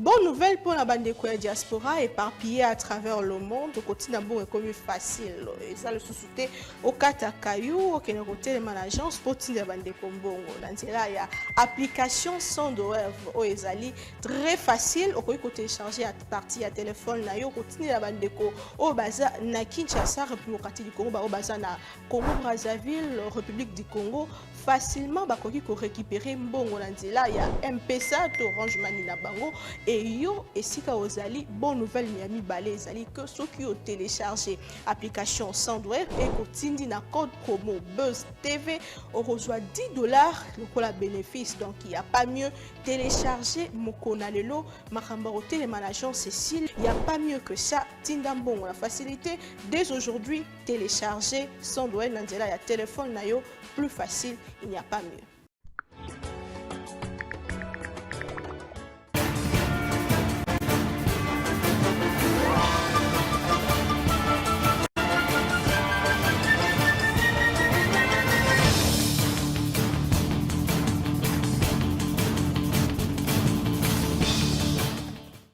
Bonne nouvelle pour la bande de diaspora éparpillée à travers le monde. Au quotidien, bon, est comme facile. Et ça, le sous-souté au Katakayou, au Kénéroté, les managers, pour la bande de Kombongo. Dans il y a application sans douleur au Ezali. Très facile. Au côté télécharger à partir à téléphone, na yo, quotidien la bande de Ko, au Baza, na Kinshasa, République du Congo, au Baza, na Congo, Brazzaville, République du Congo. Facilement, bakoki ko récupérer mbongo na nzela ya M-Pesa to Orange Money na bango et yo esika ozali bonne nouvelle miami balé ezali que ceux qui ont téléchargé application Sandware et kotindi na code promo Buzz TV on reçoit $10 le la bénéfice donc il y a pas mieux télécharger mokona lelo makamba au télémanager Cécile il y a pas mieux que ça tinda mbongo la facilité dès aujourd'hui télécharger Sandware na nzela ya téléphone na yo plus facile, il n'y a pas mieux.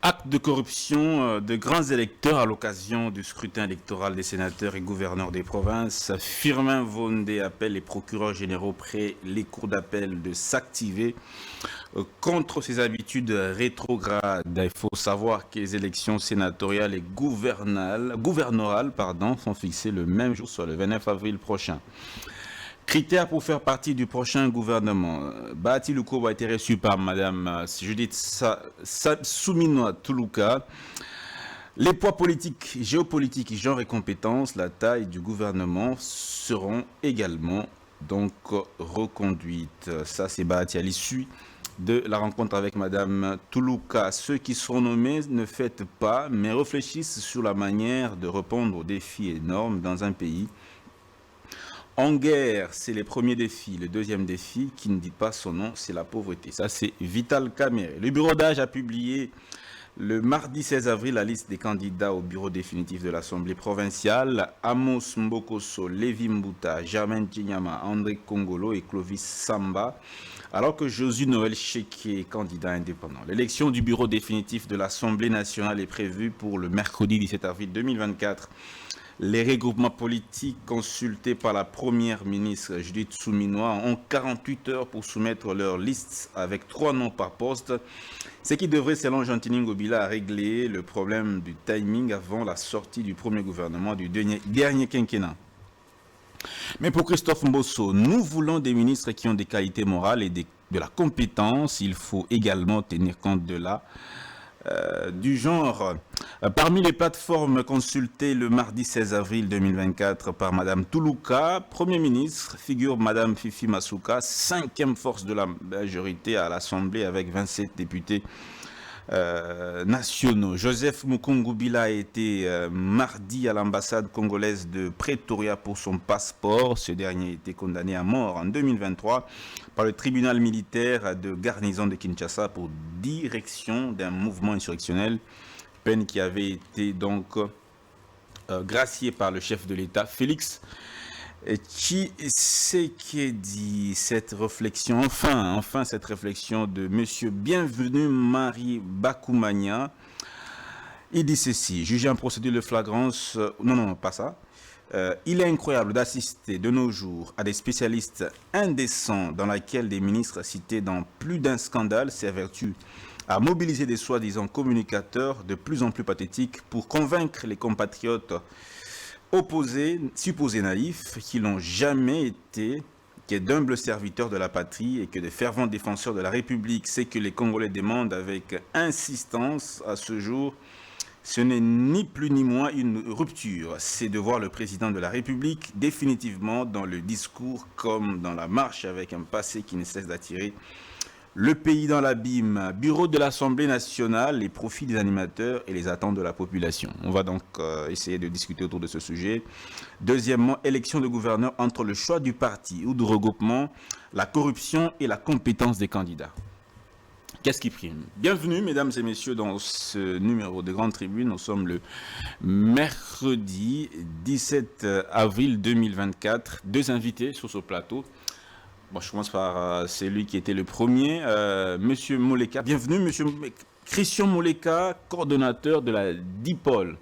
Acte de corruption de grands électeurs à l'occasion du scrutin électoral des sénateurs et gouverneurs des provinces. Firmin Vondé appelle les procureurs généraux près les cours d'appel de s'activer contre ses habitudes rétrogrades. Il faut savoir que les élections sénatoriales et gouvernorales sont fixées le même jour, soit le 29 avril prochain. Critères pour faire partie du prochain gouvernement. Bahati Lukobo a été reçu par Madame Judith Souminoa Toulouka. Les poids politiques, géopolitiques, genre et compétences, la taille du gouvernement seront également donc reconduites. Ça, c'est Bahati à l'issue de la rencontre avec Madame Toulouka. Ceux qui seront nommés ne fêtent pas, mais réfléchissent sur la manière de répondre aux défis énormes dans un pays en guerre. C'est les premiers défis. Le deuxième défi, qui ne dit pas son nom, c'est la pauvreté. Ça, c'est Vital Kamerhe. Le bureau d'âge a publié le mardi 16 avril la liste des candidats au bureau définitif de l'Assemblée provinciale. Amos Mbokoso, Lévi Mbouta, Germaine Chinyama, André Kongolo et Clovis Samba, alors que Josué Noël Cheke est candidat indépendant. L'élection du bureau définitif de l'Assemblée nationale est prévue pour le mercredi 17 avril 2024. Les regroupements politiques consultés par la première ministre Judith Souminoa ont 48 heures pour soumettre leur liste avec 3 noms par poste, ce qui devrait, selon Jean-Tini Ngobila, régler le problème du timing avant la sortie du premier gouvernement du dernier quinquennat. Mais pour Christophe Mbosso, nous voulons des ministres qui ont des qualités morales et de la compétence. Il faut également tenir compte de du genre. Parmi les plateformes consultées le mardi 16 avril 2024 par Madame Toulouka, Premier ministre, figure Madame Fifi Masuka, 5e force de la majorité à l'Assemblée avec 27 députés nationaux. Joseph Mukungubila a été mardi à l'ambassade congolaise de Pretoria pour son passeport. Ce dernier a été condamné à mort en 2023 par le tribunal militaire de garnison de Kinshasa pour direction d'un mouvement insurrectionnel, peine qui avait été donc graciée par le chef de l'État, Félix Tshisekedi. Cette réflexion, enfin cette réflexion de Monsieur Bienvenu Marie Bakoumania, il dit ceci: jugé en procédure de flagrance, non, pas ça. Il est incroyable d'assister de nos jours à des spécialistes indécents dans laquelle des ministres cités dans plus d'un scandale s'évertuent à mobiliser des soi-disant communicateurs de plus en plus pathétiques pour convaincre les compatriotes opposés, supposés naïfs, qui n'ont jamais été que d'humbles serviteurs de la patrie et que de fervents défenseurs de la République. C'est que les Congolais demandent avec insistance à ce jour. Ce n'est ni plus ni moins une rupture, c'est de voir le président de la République définitivement dans le discours comme dans la marche avec un passé qui ne cesse d'attirer le pays dans l'abîme. Bureau de l'Assemblée nationale, les profits des animateurs et les attentes de la population. On va donc essayer de discuter autour de ce sujet. Deuxièmement, élection de gouverneur entre le choix du parti ou du regroupement, la corruption et la compétence des candidats. Qu'est-ce qui prime? Bienvenue, mesdames et messieurs, dans ce numéro de Grande Tribune. Nous sommes le mercredi 17 avril 2024. Deux invités sur ce plateau. Bon, je commence par celui qui était le premier, Monsieur Moleka. Bienvenue, Monsieur Christian Moleka, coordonnateur de la DIPOL,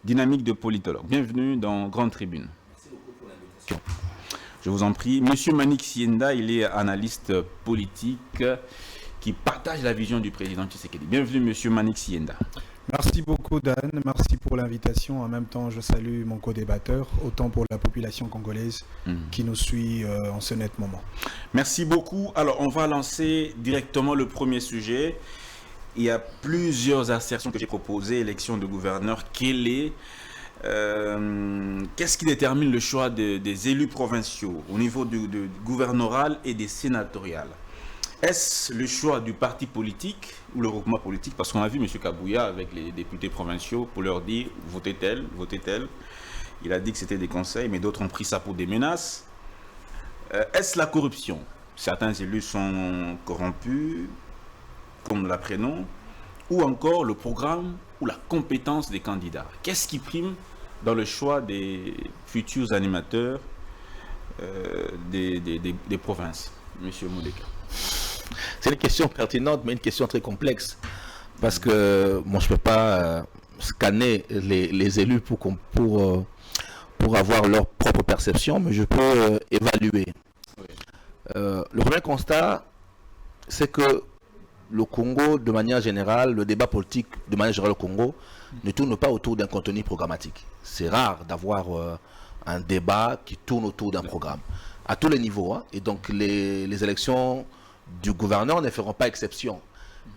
Dynamique de politologue. Bienvenue dans Grande Tribune. Merci beaucoup pour l'invitation. Je vous en prie. Monsieur Manik Sienda, il est analyste politique qui partage la vision du président Tshisekedi. Bienvenue, Monsieur Manik Sienda. Merci beaucoup, Dan. Merci pour l'invitation. En même temps, je salue mon co-débatteur, autant pour la population congolaise qui nous suit en ce net moment. Merci beaucoup. Alors, on va lancer directement le premier sujet. Il y a plusieurs assertions que j'ai proposées. Élection de gouverneur, qu'est-ce qui détermine le choix des élus provinciaux au niveau du gouvernoral et des sénatoriales? Est-ce le choix du parti politique ou le regroupement politique? Parce qu'on a vu M. Kabouya avec les députés provinciaux pour leur dire votez tel, votez tel. Il a dit que c'était des conseils, mais d'autres ont pris ça pour des menaces. Est-ce la corruption? Certains élus sont corrompus, comme nous l'apprenons, ou encore le programme ou la compétence des candidats. Qu'est-ce qui prime dans le choix des futurs animateurs des provinces? Monsieur Moudeka. C'est une question pertinente, mais une question très complexe. Parce que moi, je ne peux pas scanner les élus pour avoir leur propre perception, mais je peux évaluer. Oui. Le premier constat, c'est que le Congo, de manière générale, le débat politique, de manière générale au Congo, ne tourne pas autour d'un contenu programmatique. C'est rare d'avoir un débat qui tourne autour d'un programme, à tous les niveaux. Hein. Et donc, les élections du gouverneur ne feront pas exception.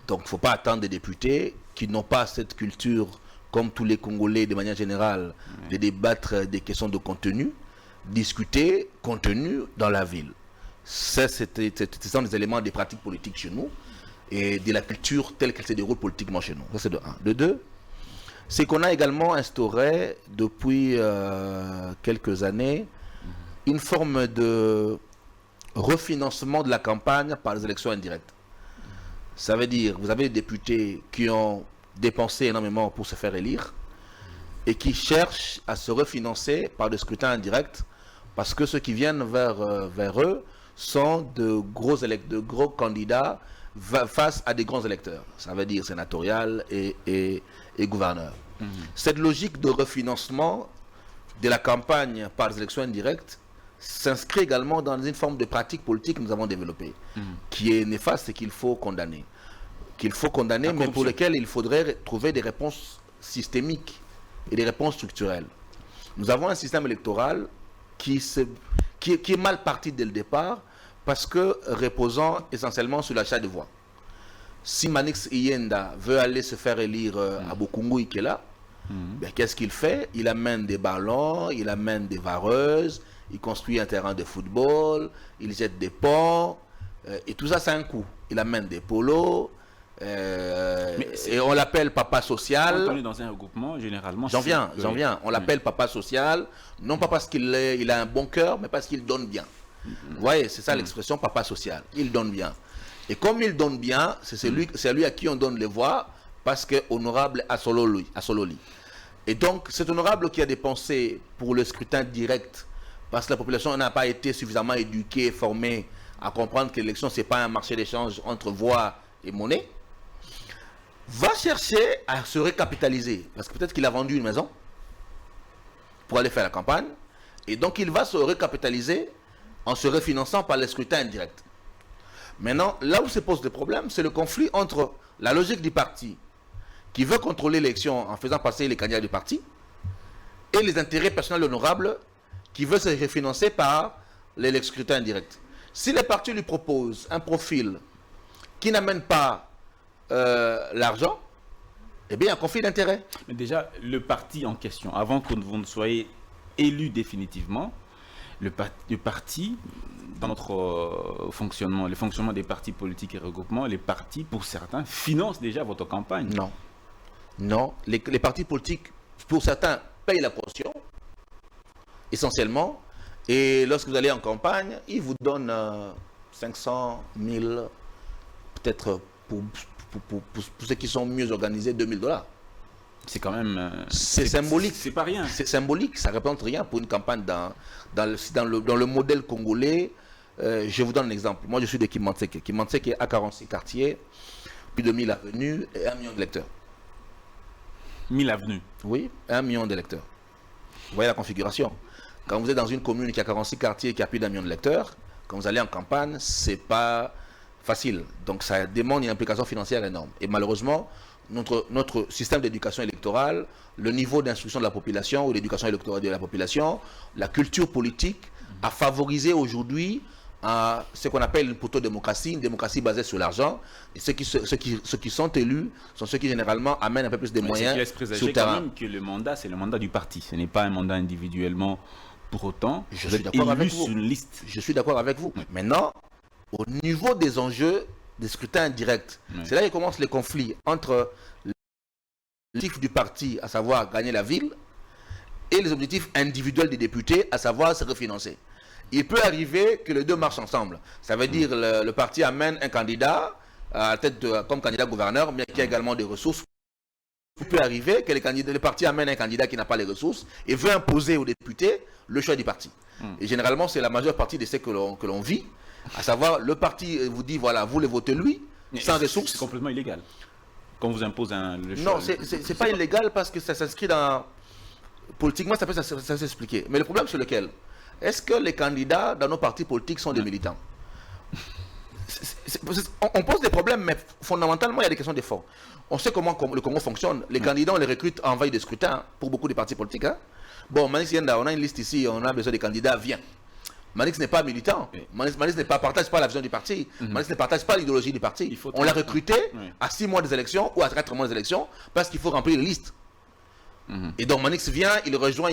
Donc, il ne faut pas attendre des députés qui n'ont pas cette culture, comme tous les Congolais, de manière générale, de débattre des questions de contenu, discuter contenu dans la ville. Ce sont des éléments des pratiques politiques chez nous et de la culture telle qu'elle se déroule politiquement chez nous. Ça, c'est de un. De deux, c'est qu'on a également instauré depuis quelques années une forme de refinancement de la campagne par les élections indirectes. Ça veut dire, vous avez des députés qui ont dépensé énormément pour se faire élire et qui cherchent à se refinancer par des scrutins indirects parce que ceux qui viennent vers eux sont de gros candidats face à des grands électeurs. Ça veut dire sénatorial et gouverneur. Cette logique de refinancement de la campagne par les élections indirectes s'inscrit également dans une forme de pratique politique que nous avons développée, qui est néfaste et qu'il faut condamner. Mais pour lesquelles il faudrait trouver des réponses systémiques et des réponses structurelles. Nous avons un système électoral qui est mal parti dès le départ, parce que reposant essentiellement sur l'achat de voix. Si Manix Iyenda veut aller se faire élire à Bokungu Ikela, ben, qu'est-ce qu'il fait? Il amène des ballons, il amène des vareuses, il construit un terrain de football, il jette des ponts, et tout ça, c'est un coût. Il amène des polos, et on l'appelle papa social. On est dans un regroupement, généralement. J'en viens. On l'appelle papa social, non pas parce qu'il a un bon cœur, mais parce qu'il donne bien. Vous voyez, c'est ça l'expression papa social. Il donne bien. Et comme il donne bien, c'est lui à qui on donne les voix, parce que honorable à Sololi. Et donc, cet honorable qui a dépensé pour le scrutin direct, parce que la population n'a pas été suffisamment éduquée, formée à comprendre que l'élection, ce n'est pas un marché d'échange entre voix et monnaie, va chercher à se recapitaliser. Parce que peut-être qu'il a vendu une maison pour aller faire la campagne. Et donc, il va se recapitaliser en se refinançant par les scrutins indirects. Maintenant, là où se pose le problème, c'est le conflit entre la logique du parti qui veut contrôler l'élection en faisant passer les candidats du parti et les intérêts personnels honorables qui veut se refinancer par les scrutins indirects. Si le parti lui propose un profil qui n'amène pas l'argent, eh bien, il y a un conflit d'intérêts. Mais déjà, le parti en question, avant que vous ne soyez élu définitivement, le parti, dans notre fonctionnement, le fonctionnement des partis politiques et regroupements, les partis, pour certains, financent déjà votre campagne. Non. Les partis politiques, pour certains, payent la caution, essentiellement, et lorsque vous allez en campagne, ils vous donnent 500 000, peut-être pour ceux qui sont mieux organisés, $2000. C'est quand même... c'est symbolique. C'est pas rien. C'est symbolique, ça ne représente rien pour une campagne dans le modèle congolais. Je vous donne un exemple. Moi, je suis de Kimantseke. Kimantseke a 46 quartiers, plus de 1000 avenues et 1 million d'électeurs. 1000 avenues. Oui, 1 million d'électeurs. Vous voyez la configuration. Quand vous êtes dans une commune qui a 46 quartiers et qui a plus d'1 million d'électeurs, quand vous allez en campagne, c'est pas facile. Donc ça demande une implication financière énorme. Et malheureusement, notre système d'éducation électorale, le niveau d'instruction de la population ou l'éducation électorale de la population, la culture politique a favorisé aujourd'hui ce qu'on appelle une proto-démocratie, une démocratie basée sur l'argent. Et ceux qui sont élus sont ceux qui généralement amènent un peu plus de moyens sur le terrain. Quand même que le mandat, c'est le mandat du parti. Ce n'est pas un mandat individuellement pour autant. Je suis d'accord avec vous. Sur une liste. Je suis d'accord avec vous. Maintenant, au niveau des enjeux des scrutins indirects, c'est là que commencent les conflits entre l'objectif du parti, à savoir gagner la ville, et les objectifs individuels des députés, à savoir se refinancer. Il peut arriver que les deux marchent ensemble. Ça veut dire que le parti amène un candidat à la tête comme candidat gouverneur, mais qui a également des ressources. Il peut arriver que le parti amène un candidat qui n'a pas les ressources et veut imposer aux députés le choix du parti. Et généralement, c'est la majeure partie de ce que l'on vit, à savoir le parti vous dit, voilà, vous le votez lui, sans ressources. C'est complètement illégal. Quand on vous impose le choix. Non, c'est pas illégal parce que ça s'inscrit dans... Politiquement, ça peut s'expliquer. Mais le problème, c'est lequel? Est-ce que les candidats dans nos partis politiques sont des militants? On pose des problèmes, mais fondamentalement, il y a des questions de fond. On sait comment le Congo fonctionne. Les candidats, on les recrute en veille de scrutin pour beaucoup de partis politiques. Hein? Bon, Manix Yenda, on a une liste ici, on a besoin de candidats, viens. Manix n'est pas militant. Manix ne partage pas la vision du parti. Manix ne partage pas l'idéologie du parti. On l'a recruté à 6 mois des élections ou à 4 mois des élections parce qu'il faut remplir les listes. Et donc Manix vient, il rejoint,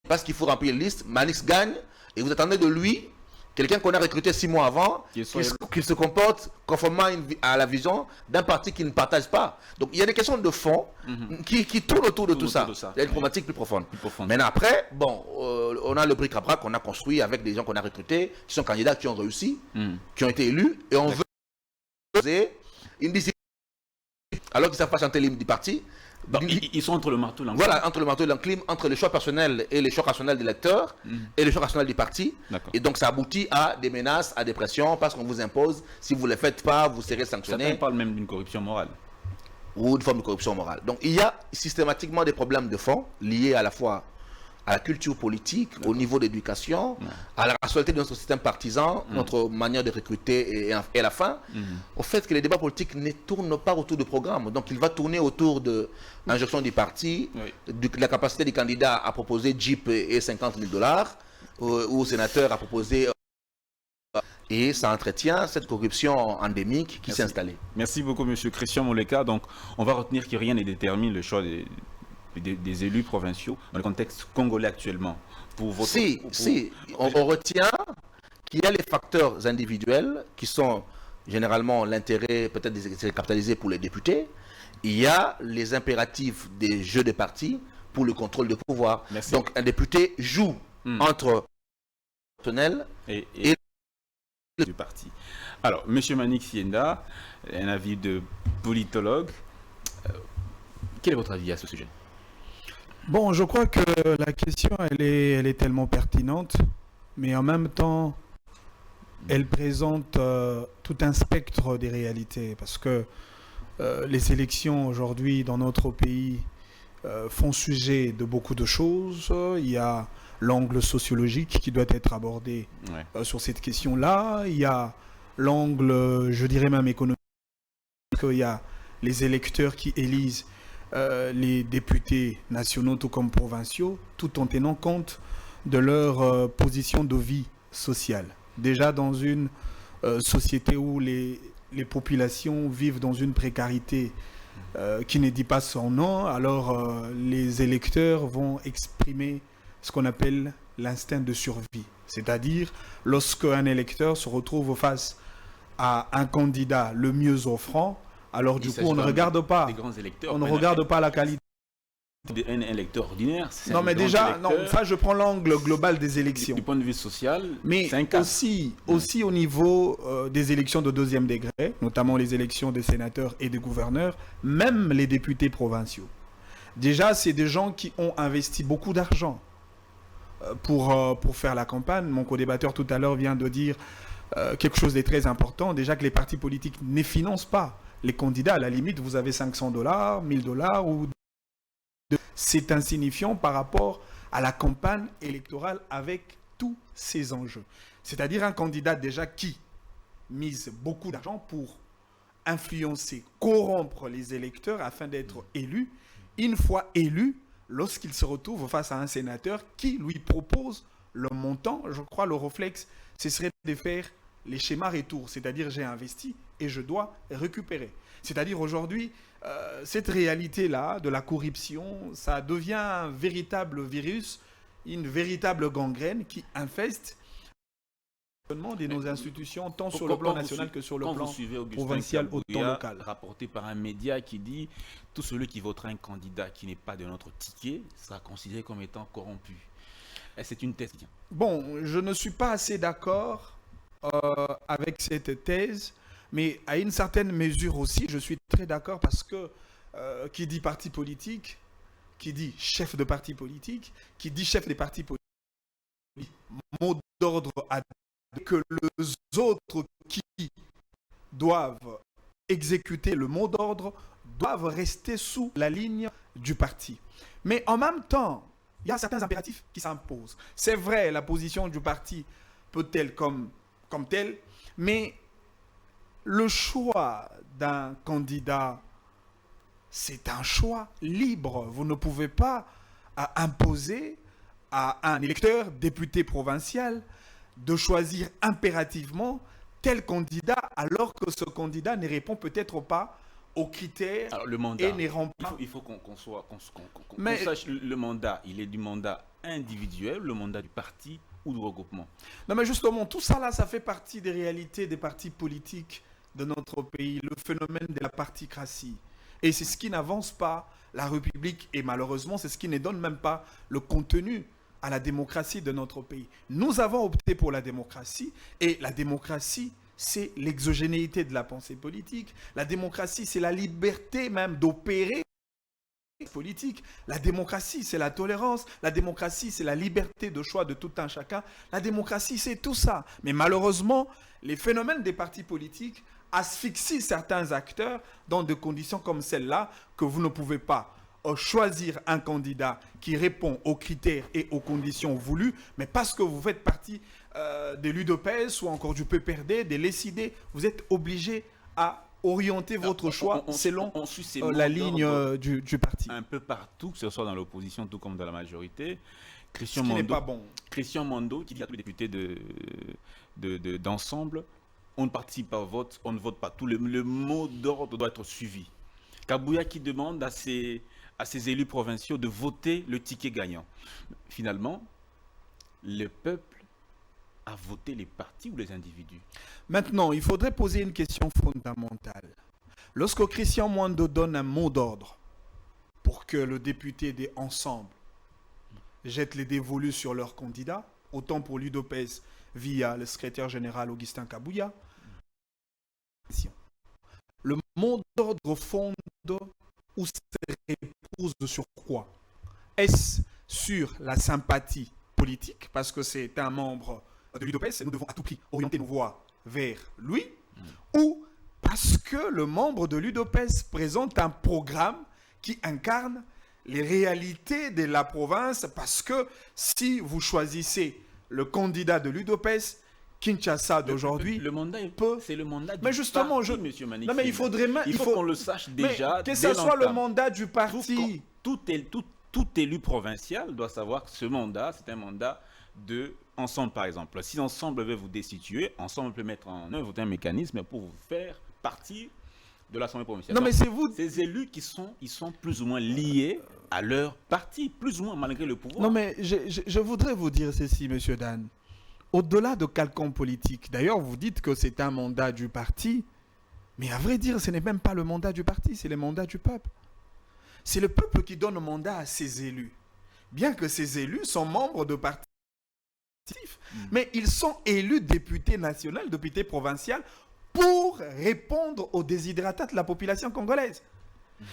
parce qu'il faut remplir les listes, Manix gagne, et vous attendez de lui, quelqu'un qu'on a recruté 6 mois avant, qu'il se comporte conformément à la vision d'un parti qu'il ne partage pas. Donc il y a des questions de fond qui tournent autour de tout ça. Il y a une problématique plus profonde. Maintenant après, bon, on a le bric-à-brac qu'on a construit avec des gens qu'on a recrutés, qui sont candidats, qui ont réussi, qui ont été élus, et on veut poser une discipline, alors qu'ils ne savent pas chanter l'hymne du parti. Donc, ils sont entre le marteau et l'enclume. Voilà, entre le marteau et l'enclume, entre le choix personnel et le choix rationnel des lecteurs et le choix rationnel du parti. Et donc ça aboutit à des menaces, à des pressions, parce qu'on vous impose, si vous ne le faites pas, vous serez sanctionné. Certains parlent même d'une corruption morale. Ou une forme de corruption morale. Donc il y a systématiquement des problèmes de fond liés à la fois à la culture politique, au niveau d'éducation, à la rationalité de notre système partisan, notre manière de recruter et à la fin, au fait que les débats politiques ne tournent pas autour du programme. Donc il va tourner autour de l'injonction du parti, de la capacité des candidats à proposer Jeep et $50 000, ou au sénateur à proposer... Et ça entretient cette corruption endémique qui s'est installée. Merci beaucoup, M. Christian Moleka. Donc on va retenir que rien ne détermine le choix des élus provinciaux dans le contexte congolais actuellement. On retient qu'il y a les facteurs individuels qui sont généralement l'intérêt peut-être de capitaliser pour les députés. Il y a les impératifs des jeux de partis pour le contrôle de pouvoir. Merci. Donc un député joue entre personnel et du parti. Alors, M. Manix Yenda, un avis de politologue. Quel est votre avis à ce sujet? Bon, je crois que la question, elle est tellement pertinente, mais en même temps, elle présente tout un spectre des réalités, parce que les élections aujourd'hui dans notre pays font sujet de beaucoup de choses. Il y a l'angle sociologique qui doit être abordé sur cette question-là. Il y a l'angle, je dirais même économique, il y a les électeurs qui élisent les députés nationaux tout comme provinciaux, tout en tenant compte de leur position de vie sociale. Déjà dans une société où les populations vivent dans une précarité qui ne dit pas son nom, alors les électeurs vont exprimer ce qu'on appelle l'instinct de survie. C'est-à-dire, lorsqu'un électeur se retrouve face à un candidat le mieux offrant, alors du coup, on ne regarde pas. On ne regarde pas la qualité. Un électeur ordinaire. Non, mais déjà, non, ça, je prends l'angle global des élections. Du point de vue social, mais aussi au niveau des élections de deuxième degré, notamment les élections des sénateurs et des gouverneurs, même les députés provinciaux. Déjà, c'est des gens qui ont investi beaucoup d'argent pour faire la campagne. Mon co-débatteur tout à l'heure vient de dire quelque chose de très important. Déjà que les partis politiques ne financent pas les candidats. À la limite, vous avez $500, $1000 ou... C'est insignifiant par rapport à la campagne électorale avec tous ces enjeux. C'est-à-dire un candidat déjà qui mise beaucoup d'argent pour influencer, corrompre les électeurs afin d'être élu. Une fois élu, lorsqu'il se retrouve face à un sénateur qui lui propose le montant, je crois le réflexe, ce serait de faire les schémas retour, c'est-à-dire j'ai investi et je dois récupérer. C'est-à-dire aujourd'hui, cette réalité-là de la corruption, ça devient un véritable virus, une véritable gangrène qui infeste de nos institutions, tant sur le plan national que sur le plan provincial ou local. Rapporté par un média qui dit « Tout celui qui votera un candidat qui n'est pas de notre ticket sera considéré comme étant corrompu ». C'est une thèse. Bon, je ne suis pas assez d'accord avec cette thèse, mais à une certaine mesure aussi, je suis très d'accord parce que qui dit parti politique, qui dit chef de parti politique, qui dit chef des partis politiques, mot d'ordre à que les autres qui doivent exécuter le mot d'ordre doivent rester sous la ligne du parti. Mais en même temps, il y a certains impératifs qui s'imposent. C'est vrai, la position du parti peut-elle comme telle, mais le choix d'un candidat, c'est un choix libre. Vous ne pouvez pas imposer à un électeur, député provincial, de choisir impérativement tel candidat alors que ce candidat ne répond peut-être pas aux critères. Alors, le mandat, et ne remplit... il faut qu'on sache le mandat. Il est du mandat individuel, le mandat du parti ou du regroupement. Non mais justement, tout ça là, ça fait partie des réalités des partis politiques de notre pays, le phénomène de la particratie. Et c'est ce qui n'avance pas la République et malheureusement, c'est ce qui ne donne même pas le contenu à la démocratie de notre pays. Nous avons opté pour la démocratie et la démocratie, c'est l'exogénéité de la pensée politique. La démocratie, c'est la liberté même d'opérer politique. La démocratie, c'est la tolérance. La démocratie, c'est la liberté de choix de tout un chacun. La démocratie, c'est tout ça. Mais malheureusement, les phénomènes des partis politiques asphyxient certains acteurs dans des conditions comme celle-là que vous ne pouvez pas choisir un candidat qui répond aux critères et aux conditions voulues, mais parce que vous faites partie de l'UDPS ou encore du PPRD, de l'ESID, vous êtes obligé à orienter votre choix selon la ligne du parti. Un peu partout, que ce soit dans l'opposition tout comme dans la majorité. Christian Mondo, n'est pas bon. Christian Mondo, qui dit à tous les députés d'ensemble, on ne participe pas au vote, on ne vote pas. Tout le mot d'ordre doit être suivi. Kabouya qui demande à ses élus provinciaux de voter le ticket gagnant. Finalement, le peuple a voté les partis ou les individus? Maintenant, il faudrait poser une question fondamentale. Lorsque Christian Mondo donne un mot d'ordre pour que le député des Ensemble jette les dévolus sur leur candidat, autant pour l'UDPS via le secrétaire général Augustin Kabouya, le mot d'ordre fonde ou se repose sur quoi? Est-ce sur la sympathie politique, parce que c'est un membre de l'UDPS et nous devons à tout prix orienter nos voix vers lui, ou parce que le membre de l'UDPS présente un programme qui incarne les réalités de la province, parce que si vous choisissez le candidat de l'UDPS, Kinshasa d'aujourd'hui, le mandat c'est le mandat du mais justement, parti, monsieur Manick. Non, mais il faut qu'on le sache déjà. Que ce soit le mandat du parti. Tout élu provincial doit savoir que ce mandat, c'est un mandat de Ensemble, par exemple. Si Ensemble veut vous destituer, Ensemble peut mettre en œuvre un mécanisme pour vous faire partie de l'Assemblée provinciale. Non, mais c'est vous. Ces élus ils sont plus ou moins liés à leur parti, plus ou moins malgré le pouvoir. Non, mais je voudrais vous dire ceci, monsieur Dan. Au-delà de calcul politique, d'ailleurs, vous dites que c'est un mandat du parti, mais à vrai dire, ce n'est même pas le mandat du parti, c'est le mandat du peuple. C'est le peuple qui donne le mandat à ses élus. Bien que ces élus sont membres de partis, mais ils sont élus députés nationaux, députés provinciaux, pour répondre aux déshydratats de la population congolaise.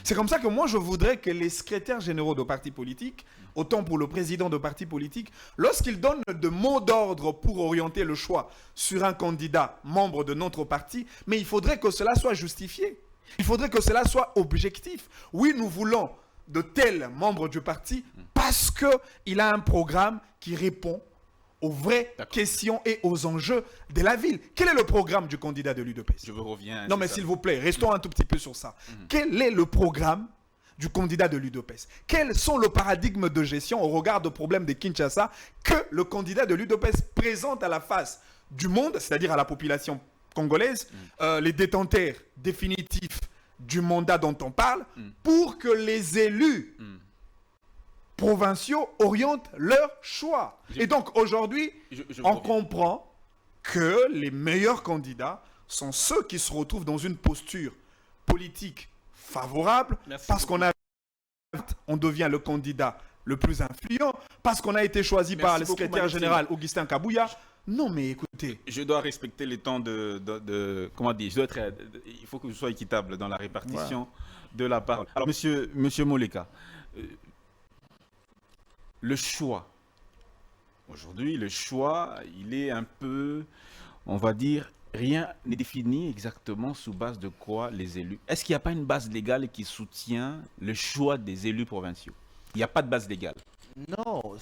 C'est comme ça que moi, je voudrais que les secrétaires généraux de partis politiques, autant pour le président de parti politique, lorsqu'ils donnent de mots d'ordre pour orienter le choix sur un candidat membre de notre parti, mais il faudrait que cela soit justifié. Il faudrait que cela soit objectif. Oui, nous voulons de tels membres du parti parce qu'il a un programme qui répond aux vraies questions et aux enjeux de la ville. Quel est le programme du candidat de l'UDPS? Je vous reviens. Non, mais s'il vous plaît, restons un tout petit peu sur ça. Quel est le programme du candidat de l'UDPS? Quels sont le paradigme de gestion au regard de problèmes de Kinshasa que le candidat de l'UDPS présente à la face du monde, c'est-à-dire à la population congolaise, les détenteurs définitifs du mandat dont on parle, pour que les élus provinciaux orientent leur choix. Et donc aujourd'hui, on comprend que les meilleurs candidats sont ceux qui se retrouvent dans une posture politique favorable. Merci parce qu'on devient le candidat le plus influent, parce qu'on a été choisi par le secrétaire général Augustin Kabouya. Non, mais écoutez. Je dois respecter les temps comment dire, il faut que je sois équitable dans la répartition de la parole. Alors, monsieur Moleka, le choix. Aujourd'hui, le choix, il est un peu, on va dire, rien n'est défini exactement sous base de quoi les élus. Est-ce qu'il n'y a pas une base légale qui soutient le choix des élus provinciaux? Il n'y a pas de base légale. Non,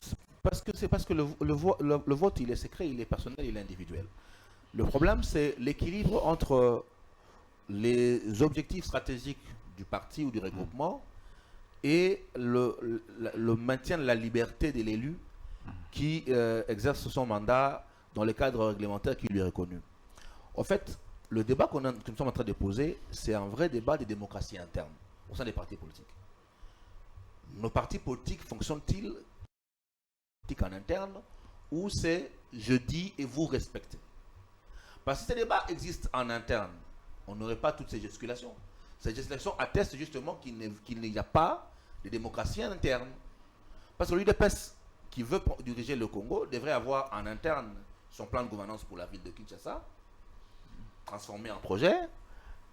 c'est parce que le vote, il est secret, il est personnel, il est individuel. Le problème, c'est l'équilibre entre les objectifs stratégiques du parti ou du regroupement et le maintien de la liberté de l'élu qui exerce son mandat dans le cadre réglementaire qui lui est reconnu. En fait, le débat que nous sommes en train de poser, c'est un vrai débat de démocratie interne au sein des partis politiques. Nos partis politiques fonctionnent-ils en interne ou c'est je dis et vous respectez? Parce que si ce débat existe en interne, on n'aurait pas toutes ces gesticulations. Ces gesticulations attestent justement qu'il n'y a pas de démocratie interne. Parce que l'UDPS qui veut diriger le Congo devrait avoir en interne son plan de gouvernance pour la ville de Kinshasa, transformé en projet,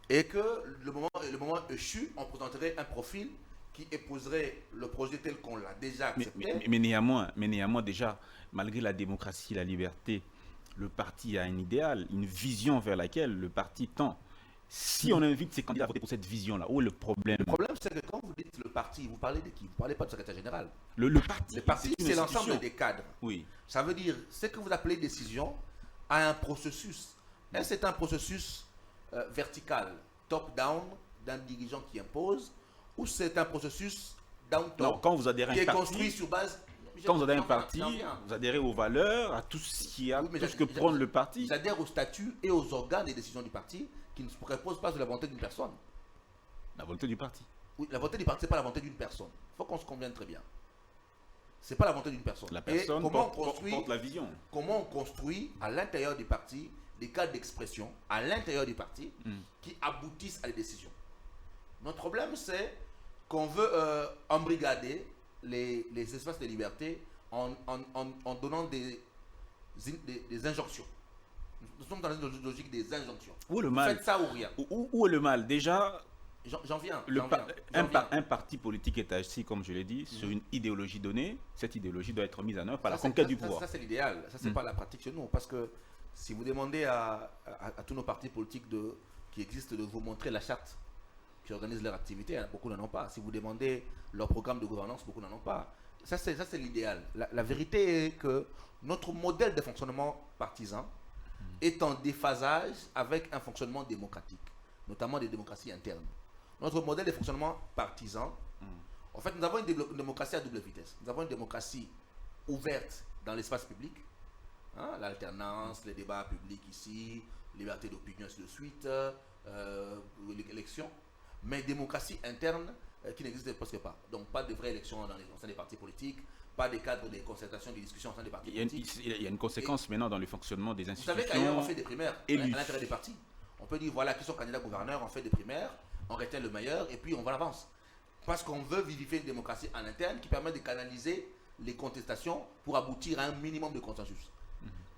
et que le moment échu, on présenterait un profil qui épouserait le projet tel qu'on l'a déjà accepté. Mais néanmoins, déjà, malgré la démocratie, la liberté, le parti a un idéal, une vision vers laquelle le parti tend. Si on invite ces candidats à voter pour cette vision-là, où est le problème? Le problème, c'est que quand vous dites le parti, vous parlez de qui? Vous ne parlez pas du secrétaire général. Le parti. Le parti, c'est l'ensemble des cadres. Oui. Ça veut dire, ce que vous appelez décision a un processus. C'est un processus vertical, top-down, d'un dirigeant qui impose, ou c'est un processus down-top quand vous adhérez qui à un est parti, construit sur base... Quand vous adhérez à un parti, vous adhérez aux valeurs, à tout ce qui a, tout ce que prône le parti. J'adhère au statut et aux organes et décisions du parti qui ne se reposent pas sur la volonté d'une personne. La volonté du parti. Oui, la volonté du parti, ce n'est pas la volonté d'une personne. Il faut qu'on se convienne très bien. Ce n'est pas la volonté d'une personne. La personne porte la vision. Comment on construit à l'intérieur du parti des cas d'expression, à l'intérieur du parti, qui aboutissent à des décisions. Notre problème, c'est qu'on veut embrigader les espaces de liberté en donnant des injonctions. Nous sommes dans une logique des injonctions. Où est le mal? Faites ça ou rien. Où est le mal? Déjà, j'en viens. Un parti politique est assis, comme je l'ai dit, sur une idéologie donnée. Cette idéologie doit être mise en œuvre par la conquête du pouvoir. Ça, c'est l'idéal. Ça, c'est pas la pratique chez nous. Parce que si vous demandez à tous nos partis politiques qui existent de vous montrer la charte qui organisent leur activité, beaucoup n'en ont pas. Si vous demandez leur programme de gouvernance, beaucoup n'en ont pas. Ça, c'est l'idéal. La vérité est que notre modèle de fonctionnement partisan est en déphasage avec un fonctionnement démocratique, notamment des démocraties internes. Notre modèle de fonctionnement partisan, en fait, nous avons une démocratie à double vitesse. Nous avons une démocratie ouverte dans l'espace public, l'alternance, les débats publics ici, liberté d'opinion, ainsi de suite, l'élection, mais démocratie interne qui n'existe presque pas. Donc pas de vraies élections au sein des partis politiques, pas des cadres de concertation, de discussion au sein des partis politiques. Il y a une conséquence maintenant dans le fonctionnement des institutions. Vous savez qu'ailleurs on fait des primaires à l'intérieur des partis. On peut dire voilà qui sont candidats gouverneurs, on fait des primaires, on retient le meilleur et puis on va en avance. Parce qu'on veut vivifier une démocratie en interne qui permet de canaliser les contestations pour aboutir à un minimum de consensus.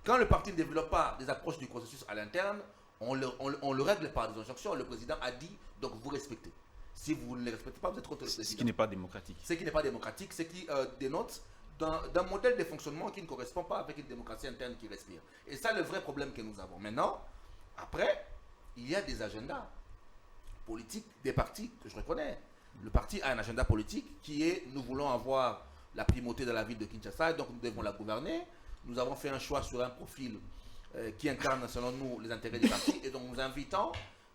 Quand le parti ne développe pas des approches du consensus à l'interne, on le règle par des injonctions. Le président a dit, donc vous respectez. Si vous ne les respectez pas, vous êtes contre le président. Ce qui n'est pas démocratique. Ce qui n'est pas démocratique, ce qui dénote d'un modèle de fonctionnement qui ne correspond pas avec une démocratie interne qui respire. Et ça, le vrai problème que nous avons. Maintenant, après, il y a des agendas politiques, des partis que je reconnais. Le parti a un agenda politique qui est, nous voulons avoir la primauté de la ville de Kinshasa, donc nous devons la gouverner. Nous avons fait un choix sur un profil qui incarne, selon nous, les intérêts du parti, et donc nous invitons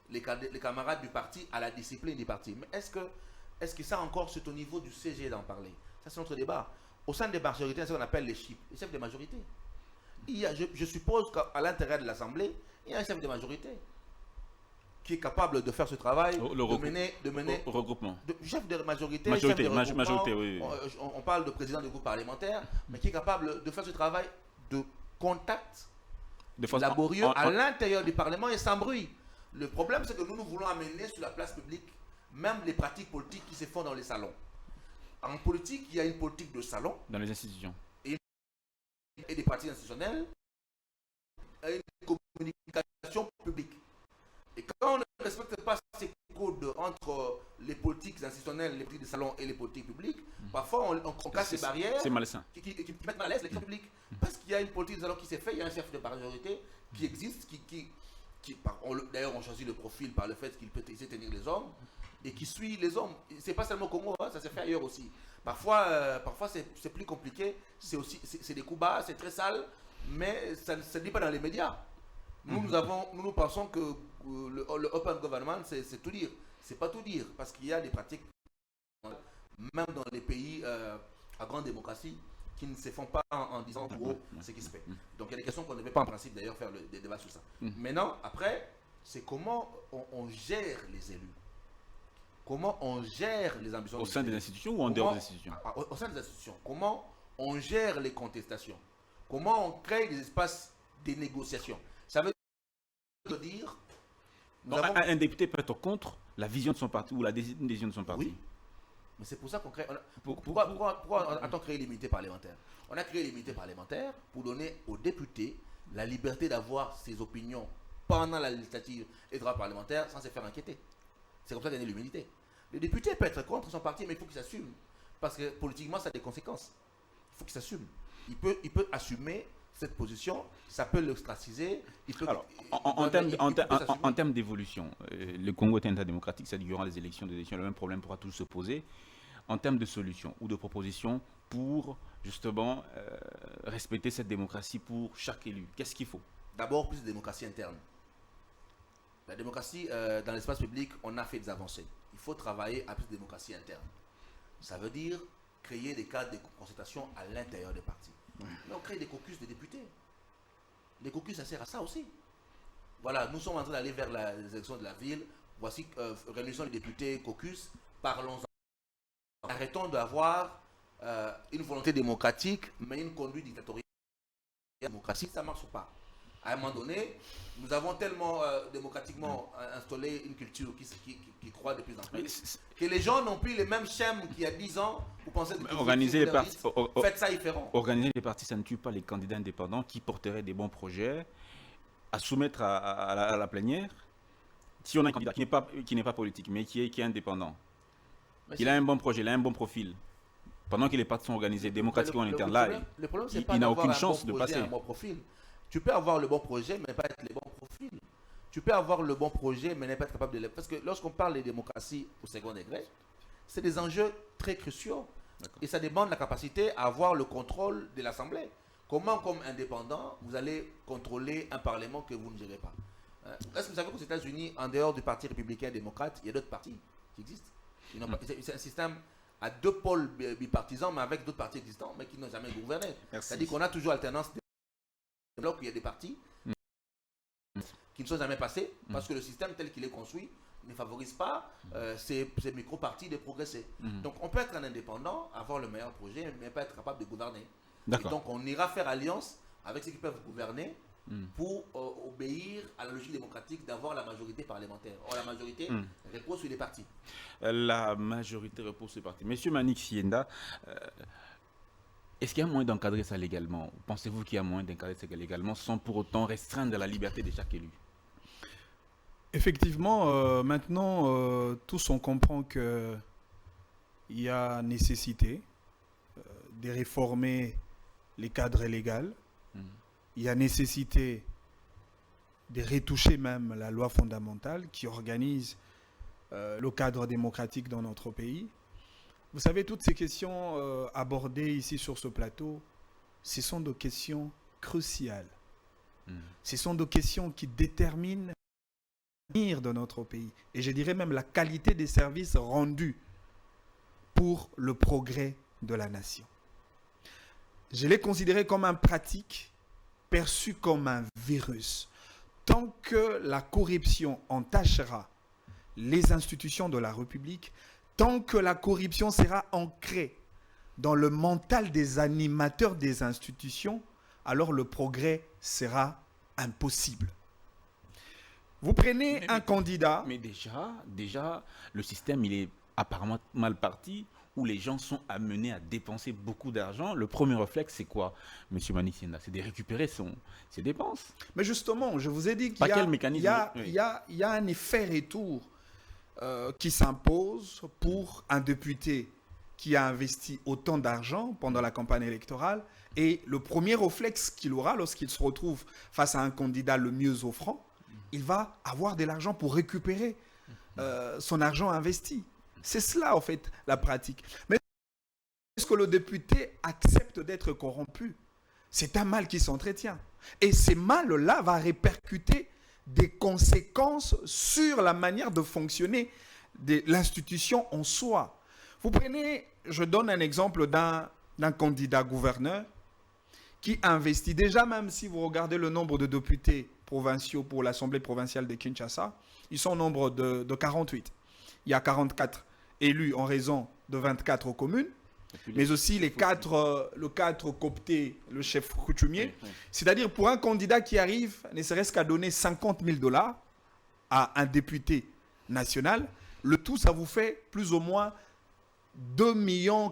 les camarades du parti à la discipline du parti. Mais est-ce que ça encore, c'est au niveau du CG d'en parler? Ça, c'est notre débat. Au sein des majorités, c'est ce qu'on appelle les chiffres, les chefs de majorité. Je suppose qu'à l'intérieur de l'Assemblée, il y a un chef de majorité qui est capable de faire ce travail, de mener regroupement. Chef de majorité, oui. On parle de président du groupe parlementaire, mais qui est capable de faire ce travail de contact laborieux à l'intérieur du Parlement et sans bruit. Le problème, c'est que nous voulons amener sur la place publique même les pratiques politiques qui se font dans les salons. En politique, il y a une politique de salon. Dans les institutions. Et des pratiques institutionnelles. Et une communication publique. Et quand on ne respecte pas ces codes entre les politiques institutionnelles, les politiques de salon et les politiques publiques, parfois on casse les barrières qui mettent mal à l'aise les publics. Parce qu'il y a une politique de salon qui s'est faite, il y a un chef de majorité qui existe, d'ailleurs on choisit le profil par le fait qu'il peut essayer de tenir les hommes et qui suit les hommes. C'est pas seulement au Congo, hein, ça s'est fait ailleurs aussi. Parfois c'est plus compliqué, c'est des coups bas, c'est très sale, mais ça ne se dit pas dans les médias. Nous pensons que le open government, c'est tout dire. C'est pas tout dire, parce qu'il y a des pratiques, même dans les pays à grande démocratie, qui ne se font pas en disant gros ce qui se fait. Donc il y a des questions qu'on ne devait pas en principe d'ailleurs faire des débats sur ça. Maintenant, après, c'est comment on gère les élus. Comment on gère les ambitions au sein des institutions ou en dehors des institutions? Au sein des institutions. Comment on gère les contestations? Comment on crée des espaces de négociation? Ça veut dire... Un député peut être contre la vision de son parti ou la décision de son parti. Oui. Mais c'est pour ça qu'on crée... Pourquoi a-t-on créé l'immunité parlementaire? On a créé l'immunité parlementaire pour donner aux députés la liberté d'avoir ses opinions pendant la législative et le droit parlementaire sans se faire inquiéter. C'est comme ça qu'il y a l'immunité. Le député peut être contre son parti, mais il faut qu'il s'assume. Parce que politiquement, ça a des conséquences. Il faut qu'il s'assume. Il peut assumer cette position, ça peut l'ostraciser. En termes d'évolution, le Congo est un État démocratique, c'est durant les élections, le même problème pourra toujours se poser. En termes de solutions ou de propositions pour justement respecter cette démocratie pour chaque élu, qu'est-ce qu'il faut? D'abord, plus de démocratie interne. La démocratie, dans l'espace public, on a fait des avancées. Il faut travailler à plus de démocratie interne. Ça veut dire créer des cadres de concertation à l'intérieur des partis. Mais on crée des caucus de députés. Les caucus, ça sert à ça aussi. Voilà, nous sommes en train d'aller vers les élections de la ville. Voici, réunissons les députés, caucus, parlons-en. Arrêtons d'avoir une volonté démocratique, mais une conduite dictatoriale. La démocratie, ça ne marche pas. À un moment donné, nous avons tellement démocratiquement installé une culture qui croît de plus en plus que les gens n'ont plus les mêmes schèmes qu'il y a 10 ans. Vous pensez que organiser les partis, faites ça différent. Organiser les partis, ça ne tue pas les candidats indépendants qui porteraient des bons projets à soumettre à la plénière. Si on a un candidat qui n'est pas politique, mais qui est indépendant, il a un bon projet, il a un bon profil. Pendant que les partis sont organisés démocratiquement en interne, là, il n'a aucune chance de passer. Tu peux avoir le bon projet, mais pas être les bons profils. Tu peux avoir le bon projet, mais ne pas être capable de le... Parce que lorsqu'on parle de démocratie au second degré, c'est des enjeux très cruciaux. Et ça demande la capacité à avoir le contrôle de l'Assemblée. Comment, comme indépendant, vous allez contrôler un parlement que vous ne gérez pas? Est-ce que vous savez qu'aux États-Unis, en dehors du Parti républicain démocrate, il y a d'autres partis qui existent? C'est un système à deux pôles bipartisans, mais avec d'autres partis existants, mais qui n'ont jamais gouverné. C'est-à-dire qu'on a toujours alternance blocs où il y a des partis qui ne sont jamais passés parce que le système tel qu'il est construit ne favorise pas ces micro-partis de progresser. Donc on peut être un indépendant, avoir le meilleur projet, mais pas être capable de gouverner. Et donc on ira faire alliance avec ceux qui peuvent gouverner pour obéir à la logique démocratique d'avoir la majorité parlementaire. Or la majorité repose sur les partis. La majorité repose sur les partis. Monsieur Manik Sienda, est-ce qu'il y a moyen d'encadrer ça légalement? Pensez-vous qu'il y a moyen d'encadrer ça légalement sans pour autant restreindre la liberté de chaque élu? Effectivement, maintenant, tous on comprend qu'il y a nécessité de réformer les cadres légaux. Il y a nécessité de retoucher même la loi fondamentale qui organise le cadre démocratique dans notre pays. Vous savez, toutes ces questions abordées ici sur ce plateau, ce sont des questions cruciales. Ce sont des questions qui déterminent l'avenir de notre pays. Et je dirais même la qualité des services rendus pour le progrès de la nation. Je l'ai considéré comme un pratique, perçu comme un virus. Tant que la corruption entachera les institutions de la République, tant que la corruption sera ancrée dans le mental des animateurs des institutions, alors le progrès sera impossible. Vous prenez un candidat... Mais déjà, le système, il est apparemment mal parti, où les gens sont amenés à dépenser beaucoup d'argent. Le premier réflexe, c'est quoi, M. Manisienda? C'est de récupérer ses dépenses. Mais justement, je vous ai dit qu'il y a un effet retour qui s'impose pour un député qui a investi autant d'argent pendant la campagne électorale. Et le premier réflexe qu'il aura lorsqu'il se retrouve face à un candidat le mieux offrant, il va avoir de l'argent pour récupérer son argent investi. C'est cela, en fait, la pratique. Mais est-ce que le député accepte d'être corrompu? C'est un mal qui s'entretient. Et ces mal-là va répercuter des conséquences sur la manière de fonctionner de l'institution en soi. Vous prenez, je donne un exemple d'un candidat gouverneur qui investit. Déjà, même si vous regardez le nombre de députés provinciaux pour l'Assemblée provinciale de Kinshasa, ils sont au nombre de 48. Il y a 44 élus en raison de 24 communes, mais aussi le 4 cooptés, le chef coutumier. C'est-à-dire pour un candidat qui arrive, ne serait-ce qu'à donner 50 000 $ à un député national, le tout, ça vous fait plus ou moins 2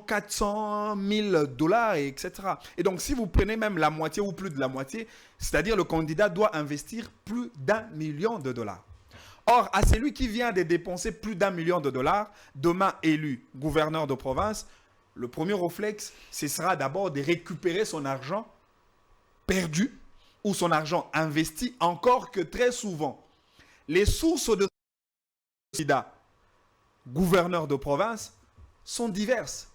400 000 $, etc. Et donc, si vous prenez même la moitié ou plus de la moitié, c'est-à-dire le candidat doit investir plus d'1 million de $. Or, à celui qui vient de dépenser plus d'1 million de $, demain élu gouverneur de province, le premier réflexe, ce sera d'abord de récupérer son argent perdu ou son argent investi, encore que très souvent, les sources de candidat gouverneur de province sont diverses.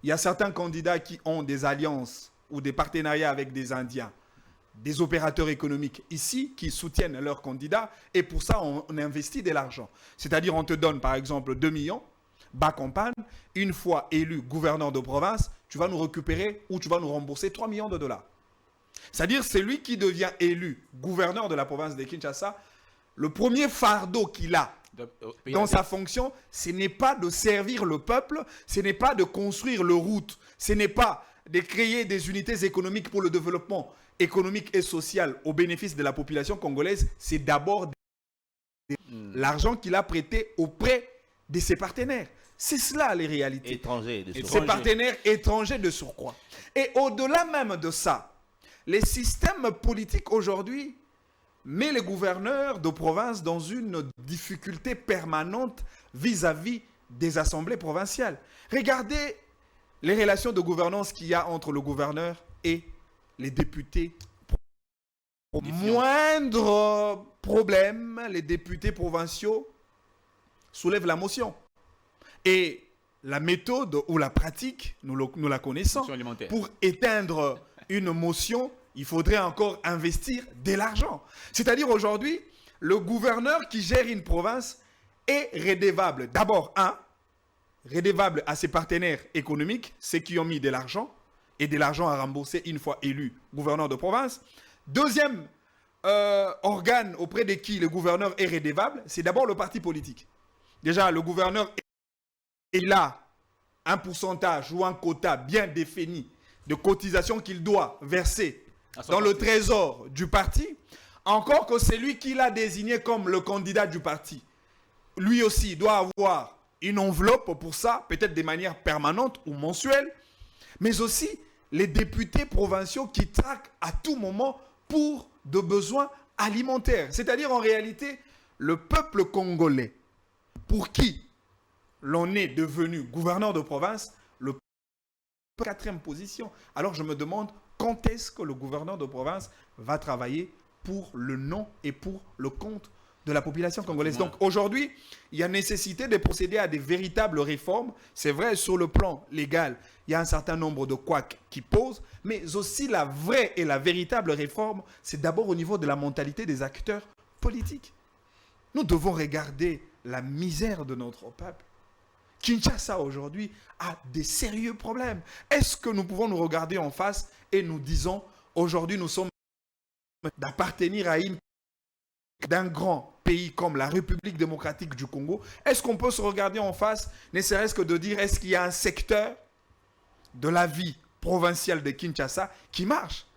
Il y a certains candidats qui ont des alliances ou des partenariats avec des Indiens, des opérateurs économiques ici qui soutiennent leurs candidats et pour ça on investit de l'argent. C'est-à-dire on te donne par exemple 2 millions, bas campagne, une fois élu gouverneur de province, tu vas nous récupérer ou tu vas nous rembourser 3 millions de $. C'est-à-dire c'est lui qui devient élu gouverneur de la province de Kinshasa, le premier fardeau qu'il a dans sa fonction, ce n'est pas de servir le peuple, ce n'est pas de construire le route, ce n'est pas de créer des unités économiques pour le développement économique et social au bénéfice de la population congolaise, c'est d'abord l'argent qu'il a prêté auprès de ses partenaires. C'est cela les réalités. Ses partenaires étrangers de surcroît. Et au-delà même de ça, les systèmes politiques aujourd'hui met les gouverneurs de province dans une difficulté permanente vis-à-vis des assemblées provinciales. Regardez les relations de gouvernance qu'il y a entre le gouverneur et les députés. Au moindre problème, les députés provinciaux soulèvent la motion. Et la méthode ou la pratique, nous la connaissons. Pour éteindre une motion, il faudrait encore investir de l'argent. C'est-à-dire aujourd'hui, le gouverneur qui gère une province est redevable. D'abord, redevable à ses partenaires économiques, ceux qui ont mis de l'argent, et de l'argent à rembourser une fois élu gouverneur de province. Deuxième organe auprès de qui le gouverneur est redevable, c'est d'abord le parti politique. Déjà, le gouverneur il a un pourcentage ou un quota bien défini de cotisation qu'il doit verser dans le trésor du parti, encore que celui qu'il a désigné comme le candidat du parti, lui aussi doit avoir une enveloppe pour ça, peut-être de manière permanente ou mensuelle, mais aussi les députés provinciaux qui traquent à tout moment pour de besoins alimentaires. C'est-à-dire en réalité, le peuple congolais, pour qui l'on est devenu gouverneur de province, le 4e position. Alors je me demande quand est-ce que le gouverneur de province va travailler pour le nom et pour le compte de la population congolaise. Donc aujourd'hui, il y a nécessité de procéder à des véritables réformes. C'est vrai, sur le plan légal, il y a un certain nombre de couacs qui posent, mais aussi la vraie et la véritable réforme, c'est d'abord au niveau de la mentalité des acteurs politiques. Nous devons regarder la misère de notre peuple. Kinshasa aujourd'hui a des sérieux problèmes. Est-ce que nous pouvons nous regarder en face et nous disons, aujourd'hui nous sommes d'appartenir à d'un grand pays comme la République démocratique du Congo? Est-ce qu'on peut se regarder en face, ne serait-ce que de dire, est-ce qu'il y a un secteur de la vie provinciale de Kinshasa qui marche?